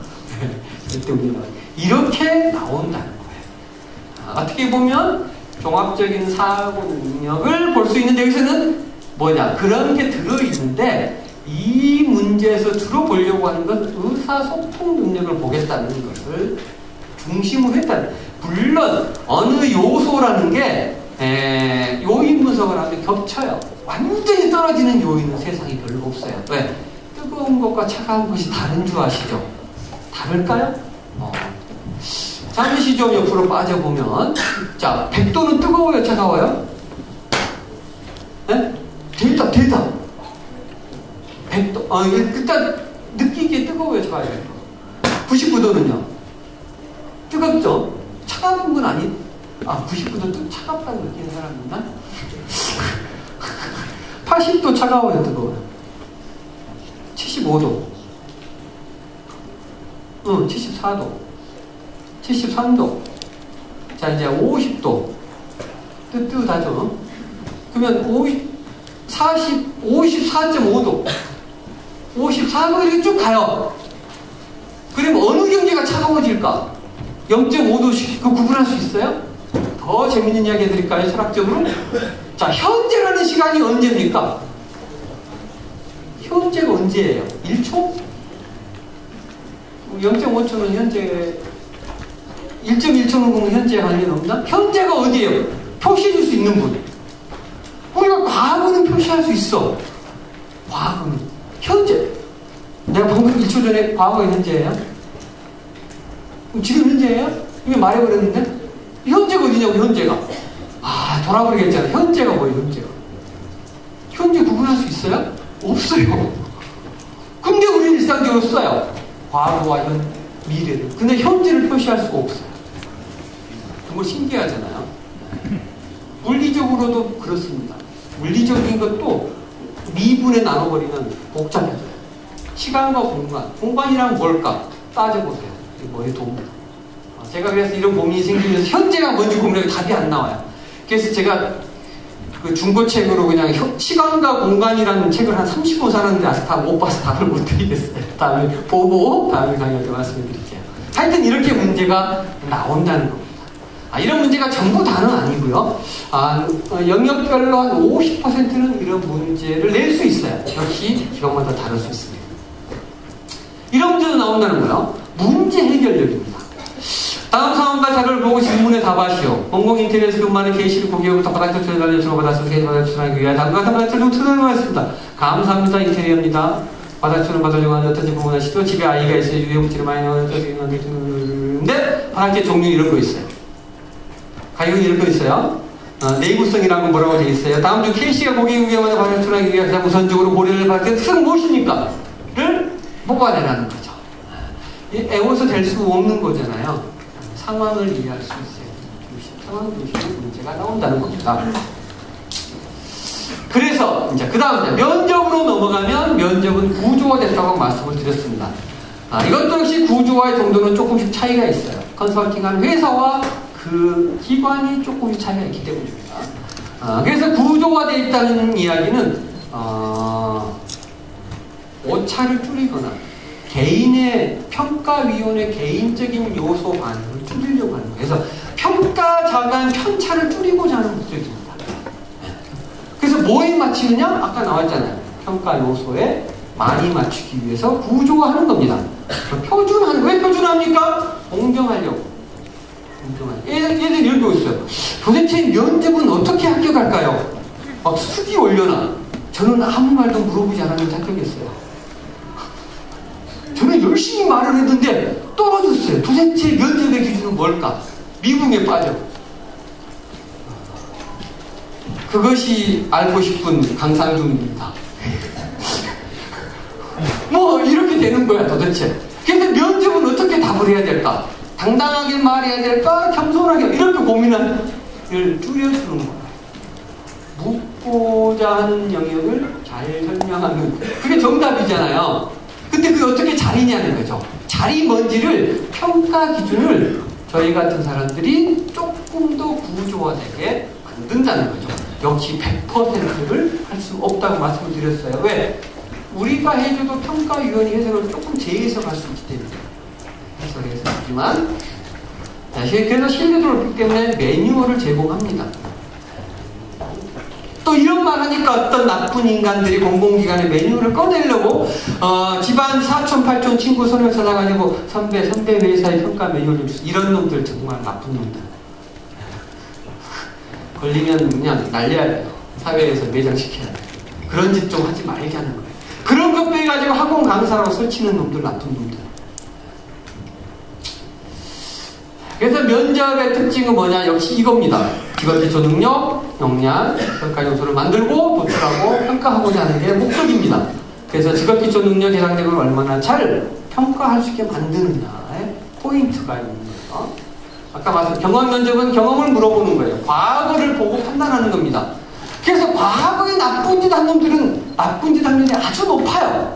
절대 문제 나오지. 이렇게 나온다는 거예요. 어떻게 보면 종합적인 사고 능력을 볼 수 있는데 여기서는 뭐냐? 그런 게 들어있는데 이 문제에서 주로 보려고 하는 건 의사소통 능력을 보겠다는 것을 중심으로 했다는. 물론 어느 요소라는 게 요인 분석을 하면 겹쳐요. 완전히 떨어지는 요인은 세상에 별로 없어요. 왜? 뜨거운 것과 차가운 것이 다른 줄 아시죠? 다를까요? 잠시 좀 옆으로 빠져보면, 자, 100도는 뜨거워요, 차가워요? 네? 대답. 100도. 일단 느끼기에 뜨거워요, 차가워요? 99도는요? 뜨겁죠? 차가운 건 아니? 99도 차갑다고 느끼는 사람 있나? 80도 차가워요, 뜨거워요? 75도. 74도. 73도. 자, 이제 50도. 뜨뜻하죠? 그러면 54.5도. 54도 이렇게 쭉 가요. 그러면 어느 경계가 차가워질까? 0.5도씩 그 구분할 수 있어요? 더 재밌는 이야기 해드릴까요? 철학적으로? 자, 현재라는 시간이 언제입니까? 현재가 언제예요? 1초? 0.5초는 현재 1.1초는 현재 관련 없나? 현재가 어디예요? 표시해 줄 수 있는 분. 우리가 과거는 표시할 수 있어. 과거는 현재. 내가 방금 1초 전에 과거가 현재예요? 지금 현재예요? 이게 말해버렸는데? 현재가 어디냐고, 현재가. 돌아버리겠잖아. 현재가 뭐예요, 현재가? 현재 구분할 수 있어요? 없어요. 근데 우리는 일상적으로 써요. 과거와 미래를. 근데 현재를 표시할 수가 없어요. 정말 신기하잖아요. 물리적으로도 그렇습니다. 물리적인 것도 미분에 나눠버리면 복잡해져요. 시간과 공간. 공간이란 뭘까? 따져보세요. 머리 돕니다. 제가 그래서 이런 고민이 생기면서 현재가 뭔지 고민하면 답이 안 나와요. 그래서 제가 그 중고책으로 그냥 시간과 공간이라는 책을 한 30권 사는데 아직 다 못 봐서 답을 못 드리겠어요. 다음에 보고 다음에 강의할 때 말씀을 드릴게요. 하여튼 이렇게 문제가 나온다는 겁니다. 이런 문제가 전부 다는 아니고요. 영역별로 한 50%는 이런 문제를 낼 수 있어요. 역시 기관마다 다를 수 있습니다. 이런 문제도 나온다는 거예요. 문제 해결력입니다. 다음 상황과 자료를 보고 질문에 답하시오. 공공인터넷에서 근무하는 K씨를 고객으로부터 바닥 추천을 달려주고 받아 쓰게 받아 추천하기 위해 다음과 같은 바닥 추천을 투자하겠습니다. 감사합니다. 인테리어입니다. 바닥 추천을 받으려고 하는 어떤지 궁금하시죠? 집에 아이가 있어요. 유해물질이 많이 나오는데 바닥재 종류 이런 거 있어요. 가격이 이런 거 있어요. 내구성이라는 건 뭐라고 되어 있어요. 다음 중 K씨가 고객에게 받아 바닥 추천하기 위해 가장 우선적으로 고려를 받을 때 특성은 무엇입니까? 를 뽑아내라는 거죠. 애워서 될 수 없는 거잖아요. 상황을 이해할 수 있어요. 상황 중심의 문제가 나온다는 겁니다. 그래서 이제 그 다음 면접으로 넘어가면 면접은 구조화됐다고 말씀을 드렸습니다. 이것도 역시 구조화의 정도는 조금씩 차이가 있어요. 컨설팅하는 회사와 그 기관이 조금씩 차이가 있기 때문입니다. 그래서 구조화되어 있다는 이야기는 오차를 줄이거나 개인의 평가위원의 개인적인 요소 반응을 줄이려고 하는 거예요. 그래서 평가자가 편차를 줄이고자 하는 목적입니다. 그래서 뭐에 맞추느냐? 아까 나왔잖아요. 평가 요소에 많이 맞추기 위해서 구조화하는 겁니다. 표준화는 왜 표준화합니까? 공정하려고. 얘들 이러고 있어요. 도대체 면접은 어떻게 합격할까요? 막 수기 올려놔. 저는 아무 말도 물어보지 않았는데 합격했어요. 저는 열심히 말을 했는데 떨어졌어요. 도대체 면접의 기준은 뭘까? 미궁에 빠져. 그것이 알고 싶은 강상중입니다. 뭐 이렇게 되는 거야 도대체. 그래서 면접은 어떻게 답을 해야 될까? 당당하게 말해야 될까? 겸손하게 이렇게 고민을 줄여주는 거야. 묻고자 하는 영역을 잘 설명하는 그게 정답이잖아요. 근데 그게 어떻게 자리냐는 거죠. 자리 뭔지를 평가 기준을 저희 같은 사람들이 조금 더 구조화되게 만든다는 거죠. 역시 100%를 할 수 없다고 말씀을 드렸어요. 왜? 우리가 해줘도 평가위원이 해석을 조금 재해석할 수 있기 때문에 해석이지만 그래서 신뢰도를 높기 때문에 매뉴얼을 제공합니다. 또 이런 말 하니까 어떤 나쁜 인간들이 공공기관의 매뉴얼을 꺼내려고 집안 사촌 팔촌 친구 손을 찾아가지고 선배 회사의 평가 매뉴얼을 주세요. 이런 놈들 정말 나쁜 놈들. 걸리면 그냥 날려야 돼요. 사회에서 매장시켜야 돼요. 그런 짓 좀 하지 말자는 거예요. 그런 것 빼가지고 학원 강사라고 설치는 놈들 나쁜 놈들. 그래서 면접의 특징은 뭐냐? 역시 이겁니다. 직업기초 능력, 역량, 평가 요소를 만들고 도출하고 평가하고자 하는 게 목적입니다. 그래서 직업기초 능력 해당력을 얼마나 잘 평가할 수 있게 만드느냐에 포인트가 있는 거예요. 아까 말씀 경험 면접은 경험을 물어보는 거예요. 과거를 보고 판단하는 겁니다. 그래서 과거에 나쁜 짓 한 놈들은 나쁜 짓 한 놈이 아주 높아요.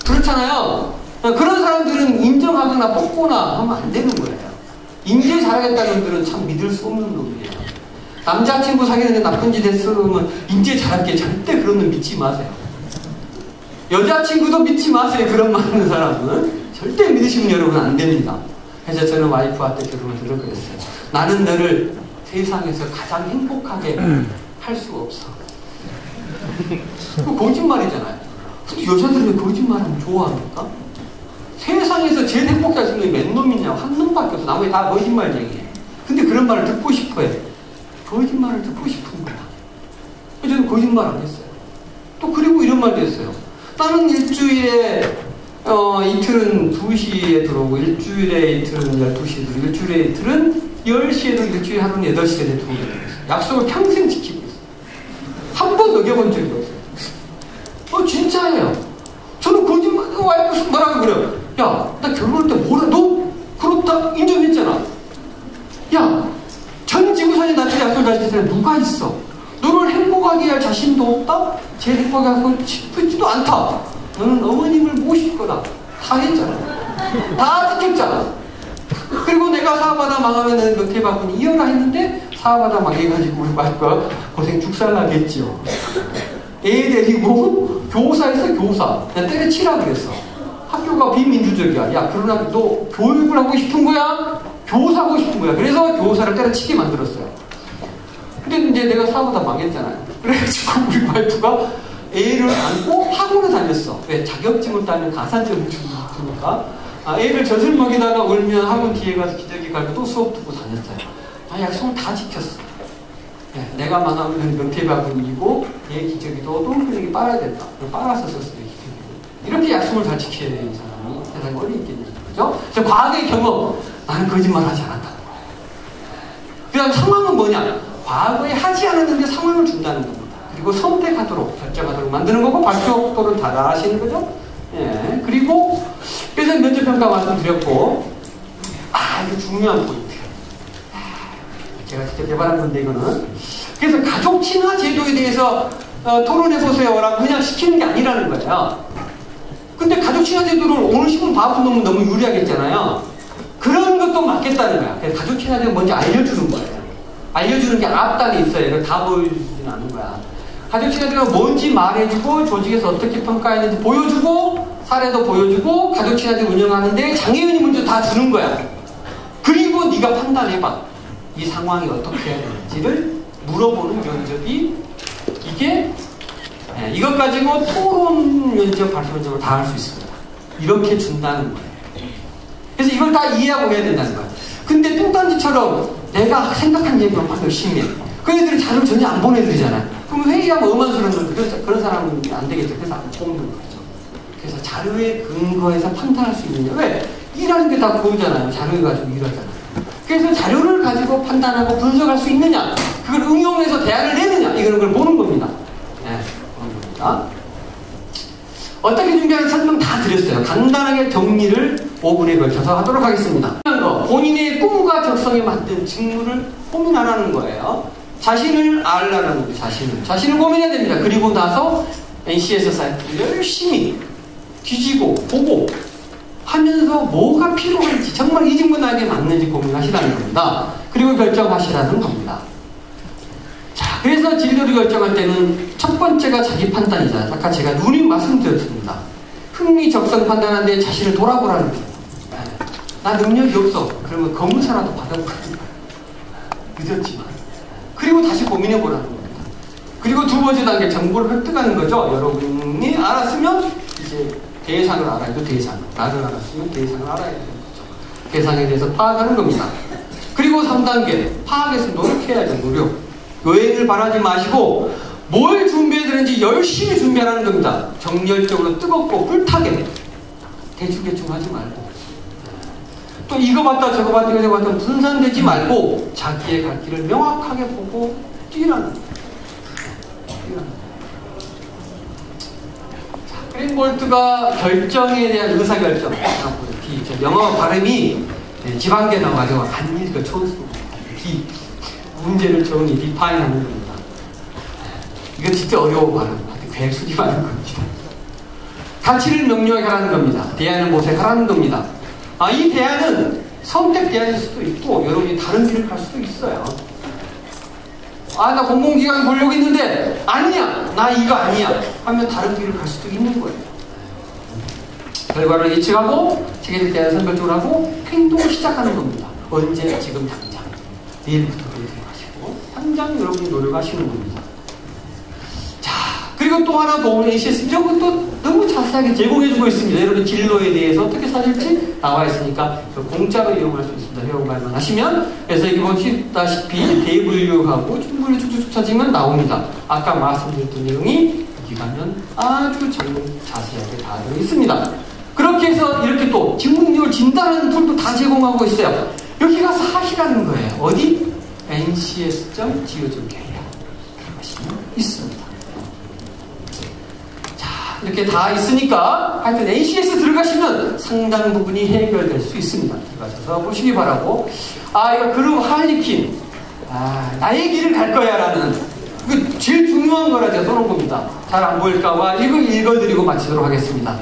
그렇잖아요. 그런 사람들은 인정하거나 뽑거나 하면 안 되는 거예요. 인제 잘하겠다는 놈들은 참 믿을 수 없는 놈이에요. 남자친구 사귀는데 나쁜 짓 했으면 인제 잘할게. 절대 그런 놈 믿지 마세요. 여자친구도 믿지 마세요. 그런 말 하는 사람은 절대 믿으시면 여러분 안 됩니다. 그래서 저는 와이프한테 결혼을 그랬어요. 나는 너를 세상에서 가장 행복하게 할 수가 없어. 그거 거짓말이잖아요. 근데 여자들은 왜 거짓말하면 좋아합니까? 세상에서 제일 행복할 수 있는 게 몇 놈이냐고. 한 놈밖에 없어. 나머지 다 거짓말쟁이에. 근데 그런 말을 듣고 싶어해. 거짓말을 듣고 싶은 거야. 저는 거짓말 안 했어요. 또 그리고 이런 말도 했어요. 나는 일주일에 이틀은 2시에 들어오고 일주일에 이틀은 12시에 들어오고 일주일에 이틀은 10시에도 일주일에 하루는 8시에 들어오고 약속을 평생 지키고 있어요. 한 번 어겨본 적이 없어요. 진짜예요. 저는 거짓말, 와이프 뭐라고 그래요? 야, 나 결혼할 때 뭐라, 너 그렇다 인정했잖아. 야, 전 지구상에 나한테 약속을 다시 지키는 누가 있어? 너를 행복하게 할 자신도 없다? 제일 행복하게 하고 싶지도 않다. 너는 어머님을 모실 거다. 다 했잖아. 다 지켰잖아. 그리고 내가 사업하다 망하면은 몇 해 바구니 이어라 했는데 사업하다 망해가지고 우리 와이프가 고생 죽살나겠지요. 애 데리고 교사에서 교사. 그냥 때려치라 그랬어. 학교가 비민주적이야. 야, 그러나 너 교육을 하고 싶은 거야? 교사하고 싶은 거야. 그래서 교사를 때려치게 만들었어요. 근데 이제 내가 사업하다 망했잖아요. 그래가지고 우리 와이프가 애를 안고 학원을 다녔어. 왜? 자격증을 따면 가산점을 주니까. 애를 젖을 먹이다가 울면 학원 뒤에 가서 기저귀 갈고 또 수업 듣고 다녔어요. 약속을 다 지켰어. 네, 내가 만나면 명태바구니이고 얘 기저귀도 똥그릇이 빨아야 된다. 빨아서 썼어요. 이렇게 약속을 다 지켜야 되는 사람이 세상에 어디 있겠냐는 거죠. 그래서 과거의 경험, 나는 거짓말 하지 않았다. 그 다음 상황은 뭐냐? 과거에 하지 않았는데 상황을 준다는 겁니다. 그리고 선택하도록, 결정하도록 만드는 거고, 발표도를 달아하시는 거죠. 예. 그리고, 그래서 면접평가 말씀드렸고, 이거 중요한 포인트예요. 제가 진짜 대단한 건데, 이거는. 그래서 가족 친화 제도에 대해서 토론해보세요라고 그냥 시키는 게 아니라는 거예요. 근데 가족 친화 제도를 오늘 시분 바보 놓으면 너무 유리하겠잖아요. 그런 것도 맞겠다는 거야. 그래서 가족 친화 제도 먼저 알려주는 거예요. 알려주는 게 앞단에 있어요. 이걸 다 보여주지는 않은 거야. 가족 친화 제도가 뭔지 말해주고, 조직에서 어떻게 평가했는지 보여주고, 사례도 보여주고, 가족 친화 제도 운영하는데 장애인이 먼저 다 주는 거야. 그리고 네가 판단해봐. 이 상황이 어떻게 해야 되는지를 물어보는 면접이, 이게 이것 가지고 토론 면접, 발표 면접을 다 할 수 있습니다. 이렇게 준다는 거예요. 그래서 이걸 다 이해하고 해야 된다는 거예요. 근데 뚱딴지처럼 내가 생각한 얘기만 막 열심히 해. 그 애들이 자료를 전혀 안 보내드리잖아요. 그럼 회의하면 엄한스러운 건데 그런 사람은 안 되겠죠. 그래서 안 뽑는 거죠. 그래서 자료의 근거에서 판단할 수 있느냐. 왜? 일하는 게 다 보이잖아요. 자료를 가지고 일하잖아요. 그래서 자료를 가지고 판단하고 분석할 수 있느냐. 그걸 응용해서 대안을 내느냐. 이런 걸 보는 겁니다. 네, 보는 겁니다. 어떻게 준비하는 설명 다 드렸어요. 간단하게 정리를 5분에 걸쳐서 하도록 하겠습니다. 본인의 꿈과 적성에 맞는 직무를 고민하라는 거예요. 자신을 알라는 거예요. 자신을 고민해야 됩니다. 그리고 나서 NCS 사이트를 열심히 뒤지고 보고 하면서 뭐가 필요한지, 정말 이 직무 나에게 맞는지 고민하시라는 겁니다. 그리고 결정하시라는 겁니다. 자, 그래서 진로를 결정할 때는 첫 번째가 자기 판단이잖아요. 아까 제가 누님 말씀드렸습니다. 흥미, 적성 판단하는데 자신을 돌아보라는 거예요. 나 능력이 없어. 그러면 검사라도 받아보라는 거예요. 늦었지만. 그리고 다시 고민해보라는 겁니다. 그리고 두 번째 단계, 정보를 획득하는 거죠. 여러분이 알았으면 이제 대상을 알아야죠. 대상. 나를 알았으면 대상을 알아야 되는 거죠. 대상에 대해서 파악하는 겁니다. 그리고 3단계, 파악해서 노력해야죠. 노력. 여행을 바라지 마시고 뭘 준비해야 되는지 열심히 준비하라는 겁니다. 정열적으로 뜨겁고 불타게 대충대충 하지 말고, 또 이거 봤다 저거 봤다 이거 봤다 분산되지 말고 자기의 갈 길을 명확하게 보고 뛰라는 거예요. 그린볼트가 결정에 대한 의사결정, 영어 발음이 지방계 나와가지고 안 읽어. 문제를 정리, 디파인하는 겁니다. 이건 진짜 어려운 발음. 계획 수집하는 겁니다. 가치를 명료하게 하라는 겁니다. 대안을 모색하라는 겁니다. 이 대안은 선택 대안일 수도 있고 여러분이 다른 길을 갈 수도 있어요. 나 공공기관 보려고 했는데 아니야, 나 이거 아니야 하면 다른 길을 갈 수도 있는 거예요. 결과를 예측하고 체계적 대안 선별적으로 하고 행동을 시작하는 겁니다. 언제? 지금 당장. 내일부터 노력하시고 당장 여러분이 노력하시는 겁니다. 자, 그리고 그리고 또 하나 도움은 ACS 이런 것도 너무 자세하게 제공해주고 있습니다. 여러분 진로에 대해서 어떻게 사실지 나와 있으니까 공짜로 이용할 수 있습니다. 회원가입만 하시면. 그래서 여기 보시다시피 대분류하고 충분히 쭉쭉 찾으면 나옵니다. 아까 말씀드렸던 내용이 여기 가면 아주 자세하게 다 되어 있습니다. 그렇게 해서 이렇게 또 직무능력을 진단하는 툴도 다 제공하고 있어요. 여기가 사실하는 거예요. 어디? ncs.go.kr 들어가시면 있습니다. 자, 이렇게 다 있으니까 하여튼 NCS 들어가시면 상당 부분이 해결될 수 있습니다. 들어가셔서 보시기 바라고. 이거 그룹 할리퀸. 나의 길을 갈 거야 라는 그 제일 중요한 거라 제가 써놓은 겁니다. 잘 안 보일까봐 읽어드리고 마치도록 하겠습니다.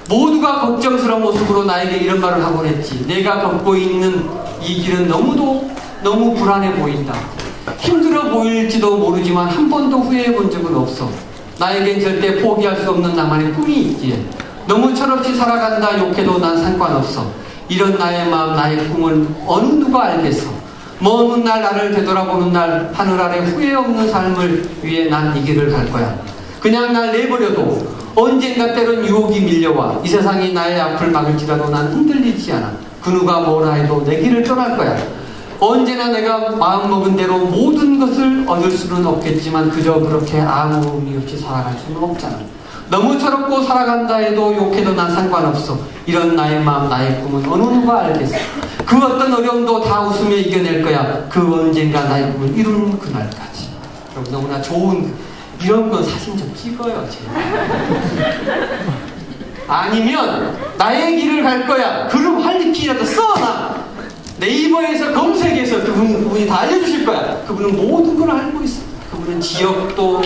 모두가 걱정스러운 모습으로 나에게 이런 말을 하곤 했지. 내가 걷고 있는 이 길은 너무 불안해 보인다. 힘들어 보일지도 모르지만 한 번도 후회해 본 적은 없어. 나에겐 절대 포기할 수 없는 나만의 꿈이 있기에 너무 철없이 살아간다 욕해도 난 상관없어. 이런 나의 마음, 나의 꿈을 어느 누가 알겠어. 먼 훗날 나를 되돌아보는 날 하늘 아래 후회 없는 삶을 위해 난 이 길을 갈 거야. 그냥 날 내버려도 언젠가 때론 유혹이 밀려와 이 세상이 나의 앞을 막을지라도 난 흔들리지 않아. 그 누가 뭐라 해도 내 길을 떠날 거야. 언제나 내가 마음먹은 대로 모든 것을 얻을 수는 없겠지만 그저 그렇게 아무 의미 없이 살아갈 수는 없잖아. 너무 철없고 살아간다 해도 욕해도 난 상관없어. 이런 나의 마음, 나의 꿈은 어느 누가 알겠어. 그 어떤 어려움도 다 웃으며 이겨낼 거야. 그 언젠가 나의 꿈을 이루는 그날까지. 여러분 너무나 좋은 이런 건 사진 좀 찍어요. 제발. 아니면 나의 길을 갈 거야. 그룹 할리퀸이라도 써놔. 네이버에서 검색해서 그분이 다 알려주실 거야. 그분은 모든 걸 알고 있어. 그분은 지역도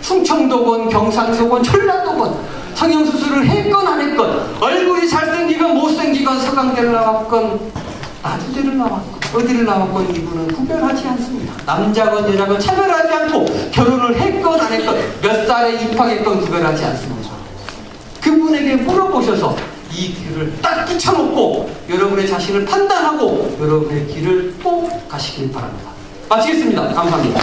충청도건 경상도건 전라도건 성형수술을 했건 안 했건 얼굴이 잘생기건 못생기건 서강대를 나왔건 나주대를 나왔건 어디를 나왔건 이분은 구별하지 않습니다. 남자건 여자건 차별하지 않고 결혼을 했건 안 했건 몇 살에 입학했건 구별하지 않습니다. 그분에게 물어보셔서 이 길을 딱 끼쳐놓고 여러분의 자신을 판단하고 여러분의 길을 꼭 가시길 바랍니다. 마치겠습니다. 감사합니다.